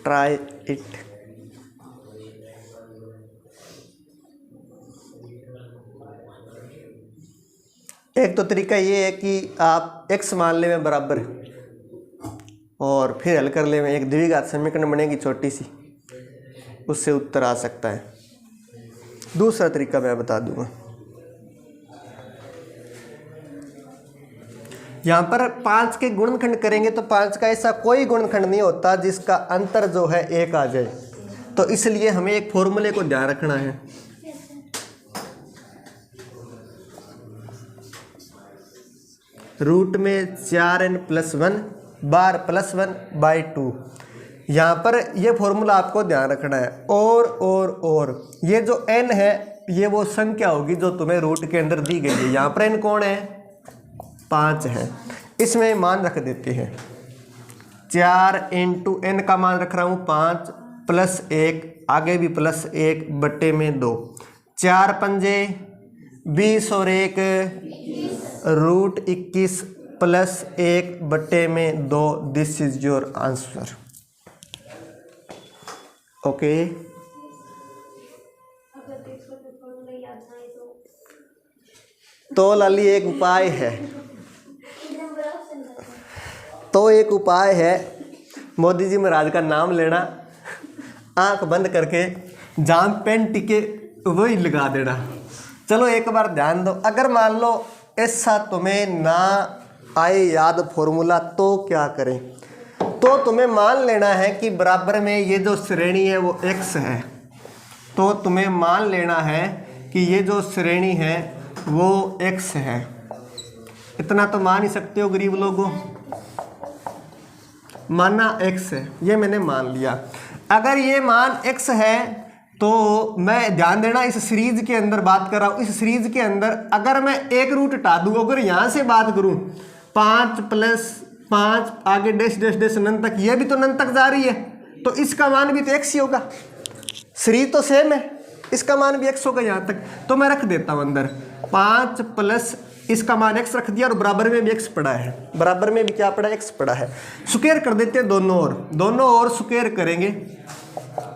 ट्राई इट। एक तो तरीका ये है कि आप x मान ले में बराबर और फिर हल कर ले में एक द्विघात समीकरण बनेगी छोटी सी, उससे उत्तर आ सकता है। दूसरा तरीका मैं बता दूंगा। यहाँ पर 5 के गुणनखंड करेंगे तो 5 का ऐसा कोई गुणनखंड नहीं होता जिसका अंतर जो है 1 आ जाए, तो इसलिए हमें एक फॉर्मूले को ध्यान रखना है। रूट में 4n+1 बार +1/2, यहाँ पर ये फॉर्मूला आपको ध्यान रखना है। और ये जो n है ये वो संख्या होगी जो तुम्हें रूट के अंदर दी गई है। यहाँ पर n कौन है? 5 है। इसमें मान रख देते हैं, 4 × n का मान रख रहा हूँ 5 +1, आगे भी +1 बटे में 2, 4 पंजे 20 और 1 √21 +1 बटे में 2। This is your answer. Okay, तो लाली एक उपाय है, तो एक उपाय है मोदी जी महाराज का नाम लेना, आंख बंद करके जहाँ पेन टिके वही लगा देना। चलो एक बार ध्यान दो, अगर मान लो ऐसा तुम्हें ना आए याद फॉर्मूला तो क्या करें? तो तुम्हें मान लेना है कि बराबर में ये जो श्रेणी है वो x है, तो तुम्हें मान लेना है कि ये जो श्रेणी है वो x है। इतना तो मान ही सकते हो गरीब लोगों, माना x है, ये मैंने मान लिया। अगर ये मान x है तो मैं ध्यान देना इस सीरीज के अंदर बात कर रहा हूँ, इस सीरीज के अंदर अगर मैं एक रूट हटा दूँ, अगर यहाँ से बात करूँ 5 + 5 आगे डैश डैश डैश अनंत तक, ये भी तो अनंत तक जा रही है, तो इसका मान भी तो x ही होगा। सीरीज तो सेम है, इसका मान भी x होगा यहाँ तक। तो मैं रख देता हूँ अंदर 5 प्लस इसका मान x रख दिया और बराबर में भी x पड़ा है, बराबर में भी क्या पड़ा है? x पड़ा है। स्क्वायर कर देते हैं दोनों ओर स्क्वायर करेंगे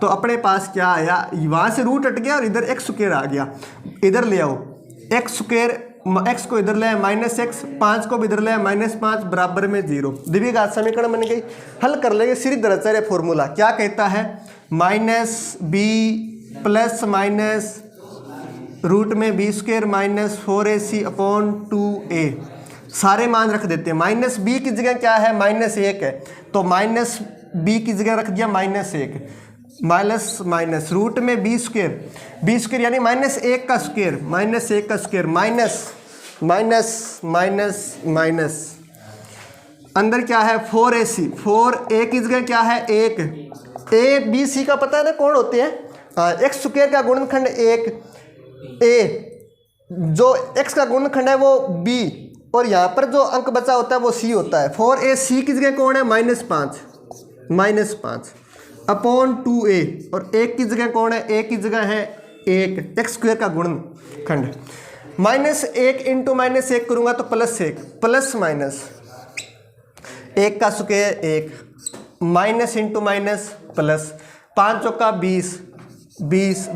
तो अपने पास क्या आया? वहाँ से रूट हट गया और इधर x स्क्वायर आ गया। इधर ले आओ x स्क्वायर, x को इधर ले आए -x, 5 को भी इधर ले आए -5, बराबर में 0। द्विघात समीकरण बन गई। हल कर लेंगे सीरीज दरअसल फॉर्मूला क्या कहता है? -b + रूट में बी स्क्वायर माइनस 4ac/2a सारे मान रख देते हैं। माइनस बी की जगह क्या है, -1 है, तो माइनस बी की जगह रख दिया -1 माइनस रूट में बी स्क्वायर यानी -1 का स्क्वायर -1 का स्क्वायर माइनस अंदर क्या है 4ac 4a की जगह क्या है 1 a b c का पता है ना कौन होते हैं, x स्क्वायर का गुणनखंड 1 a जो x का गुणनखंड है वो b और यहाँ पर जो अंक बचा होता है वो c होता है। 4ac की जगह कौन है -5/2a और 1 की जगह कौन है, a की जगह है 1 x स्क्वायर का गुणनखंड -1 इंटू -1 करूँगा तो +1 प्लस माइनस 1 का square 1 minus into minus plus 5 चौका 20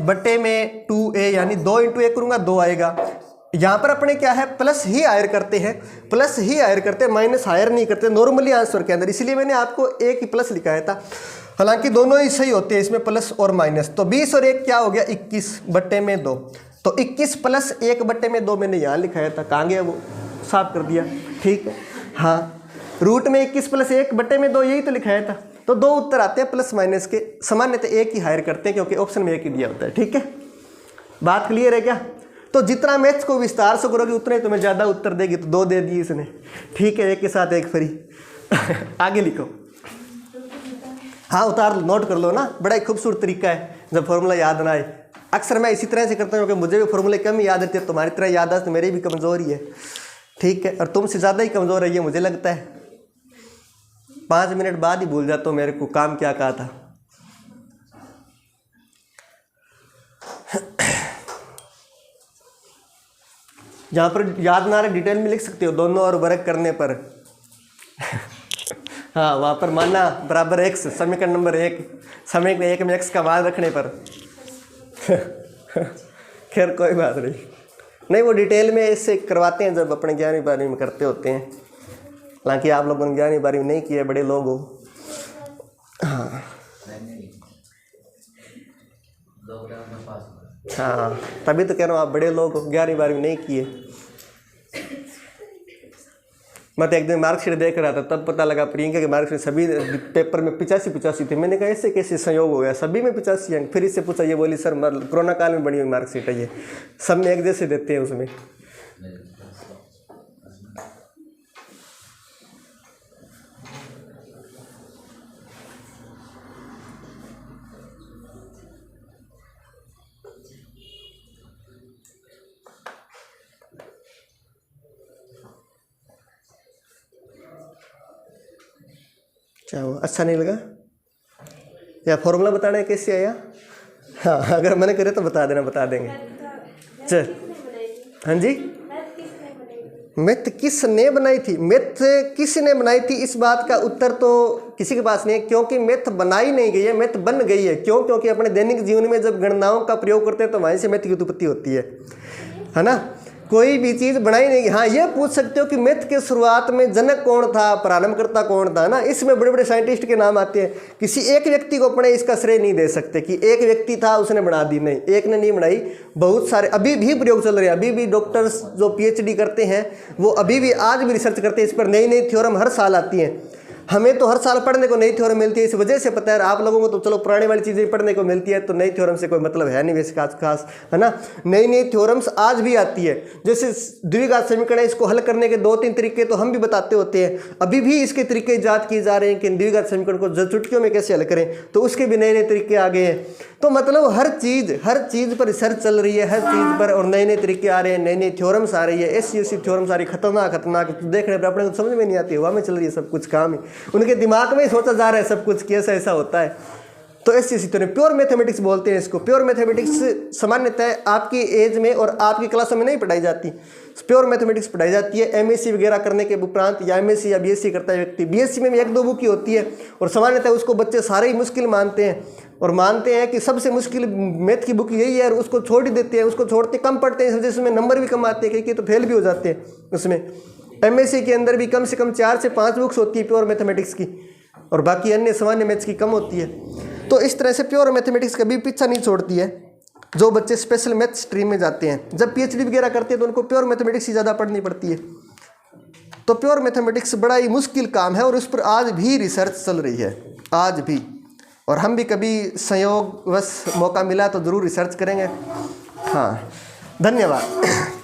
बटे में 2a यानी 2 इंटू 1 करूँगा 2 आएगा। यहाँ पर अपने क्या है प्लस ही हायर करते हैं माइनस हायर नहीं करते नॉर्मली आंसर के अंदर, इसलिए मैंने आपको एक ही प्लस लिखाया था, हालांकि दोनों ही सही होते हैं इसमें प्लस और माइनस। तो 20 और 1 क्या हो गया 21 बटे में 2, तो 21 प्लस 1 बटे में 2 मैंने यहाँ लिखाया था, कहाँ गया वो, साफ कर दिया, ठीक है। हाँ रूट में 21 प्लस 1 बटे में 2 यही तो लिखाया था, तो 2 उत्तर आते हैं प्लस माइनस के, सामान्यतः एक ही हायर करते हैं क्योंकि ऑप्शन में एक ही दिया होता है, ठीक है। बात क्लियर है क्या? तो जितना मैथ्स को विस्तार से करोगे उतना ही तुम्हें ज़्यादा उत्तर देगी, तो 2 दे दिए इसने, ठीक है, एक के साथ एक फ्री। आगे लिखो, हाँ उतार लो, नोट कर लो ना, बड़ा ही खूबसूरत तरीका है जब फॉर्मूला याद ना आए। अक्सर मैं इसी तरह से करता हूँ क्योंकि मुझे भी फॉर्मूले कम ही याद रहते हैं, तुम्हारी तरह याददाश्त मेरी भी कमज़ोर ही है, ठीक है, और तुमसे ज़्यादा ही कमज़ोर है ये मुझे लगता है। 5 मिनट बाद ही भूल जाता हूँ मेरे को काम क्या कहा था। जहाँ पर याद ना रहे डिटेल में लिख सकते हो, दोनों और वर्ग करने पर। हाँ वहाँ पर माना बराबर x, समीकरण नंबर 1, समीकरण 1 में x का मान रखने पर। खैर कोई बात नहीं, वो डिटेल में इससे करवाते हैं जब अपने 11वीं 12वीं में करते होते हैं, हालांकि आप लोगों ने 11वीं 12वीं नहीं किए, बड़े लोग हो। हाँ हाँ तभी तो कह रहा हूँ आप बड़े लोग हो, 11वीं 12वीं नहीं किए। मैं तो एक दिन मार्कशीट देख रहा था तब पता लगा प्रियंका के मार्कशीट सभी पेपर में 85 थे। मैंने कहा ऐसे कैसे संयोग हो गया, सभी में 85 अंक। फिर इससे पूछा, ये बोली सर कोरोना काल में बनी हुई मार्कशीट है, ये सब में एक जैसे देते हैं उसमें। क्या हुआ, अच्छा नहीं लगा या फॉर्मूला बताना है कैसे आया? हाँ अगर मैंने करे तो बता देना, बता देंगे। चल हाँ जी, मैथ किसने बनाई थी? मैथ किसने बनाई थी इस बात का उत्तर तो किसी के पास नहीं है, क्योंकि मैथ बनाई नहीं गई है, मैथ बन गई है। क्यों? क्योंकि अपने दैनिक जीवन में जब गणनाओं का प्रयोग करते हैं तो वहीं से मैथ की उत्पत्ति होती है ना। कोई भी चीज़ बनाई नहीं। हाँ ये पूछ सकते हो कि मैथ के शुरुआत में जनक कौन था, प्रारंभकर्ता कौन था ना, इसमें बड़े बड़े साइंटिस्ट के नाम आते हैं। किसी एक व्यक्ति को अपने इसका श्रेय नहीं दे सकते कि एक व्यक्ति था उसने बना दी, नहीं, एक ने नहीं बनाई, बहुत सारे अभी भी प्रयोग चल रहे हैं। अभी भी डॉक्टर्स जो PhD करते हैं वो अभी भी आज भी रिसर्च करते हैं इस पर, नई नई थ्योरम हर साल आती हैं। हमें तो हर साल पढ़ने को नई थ्योरम मिलती है, इस वजह से पता है। आप लोगों को तो चलो पुरानी वाली चीज़ें पढ़ने को मिलती है, तो नई थ्योरम से कोई मतलब है नहीं वैसे खास, है ना। नई नई थ्योरम्स आज भी आती है, जैसे द्विघात समीकरण है, इसको हल करने के 2-3 तरीके तो हम भी बताते होते हैं। अभी भी इसके तरीके ईजाद किए जा रहे हैं कि द्विघात समीकरण को चुटकियों में कैसे हल करें, तो उसके भी नए नए तरीके आ गए हैं। तो मतलब हर चीज़ पर रिसर्च चल रही है, हर चीज़ पर, और नए नए तरीके आ रहे हैं, नई नई थ्योरम्स आ रही है। ऐसी थ्योरम्स आ रही खतरनाक देखने पर अपने को समझ में नहीं आती, हवा में चल रही है सब कुछ, काम ही उनके दिमाग में ही सोचा जा रहा है सब कुछ कि ऐसा होता है। तो ऐसी तरह प्योर मैथमेटिक्स बोलते हैं इसको। प्योर मैथमेटिक्स सामान्यतः आपकी एज में और आपकी क्लासों में नहीं पढ़ाई जाती, प्योर मैथमेटिक्स पढ़ाई जाती है MSc वगैरह करने के उपरांत, या MSc या BSc करता है व्यक्ति। BSc में भी 1-2 बुक ही होती है, और सामान्यतः उसको बच्चे सारे ही मुश्किल मानते हैं, और मानते हैं कि सबसे मुश्किल मैथ की बुक यही है, और उसको छोड़ ही देते हैं, उसको छोड़ते कम पढ़ते हैं, इस वजह से उसमें नंबर भी कम आते हैं, क्योंकि तो फेल भी हो जाते हैं उसमें। MSc के अंदर भी कम से कम 4 से 5 बुक्स होती है प्योर मैथमेटिक्स की, और बाकी अन्य सामान्य मैथ्स की कम होती है। तो इस तरह से प्योर मैथमेटिक्स कभी पीछा नहीं छोड़ती है। जो बच्चे स्पेशल मैथ स्ट्रीम में जाते हैं, जब पीएचडी वगैरह करते हैं तो उनको प्योर मैथमेटिक्स ही ज़्यादा पढ़नी पड़ती है। तो प्योर मैथमेटिक्स बड़ा ही मुश्किल काम है और उस पर आज भी रिसर्च चल रही है, आज भी। और हम भी कभी संयोगवश मौका मिला तो ज़रूर रिसर्च करेंगे। हाँ, धन्यवाद।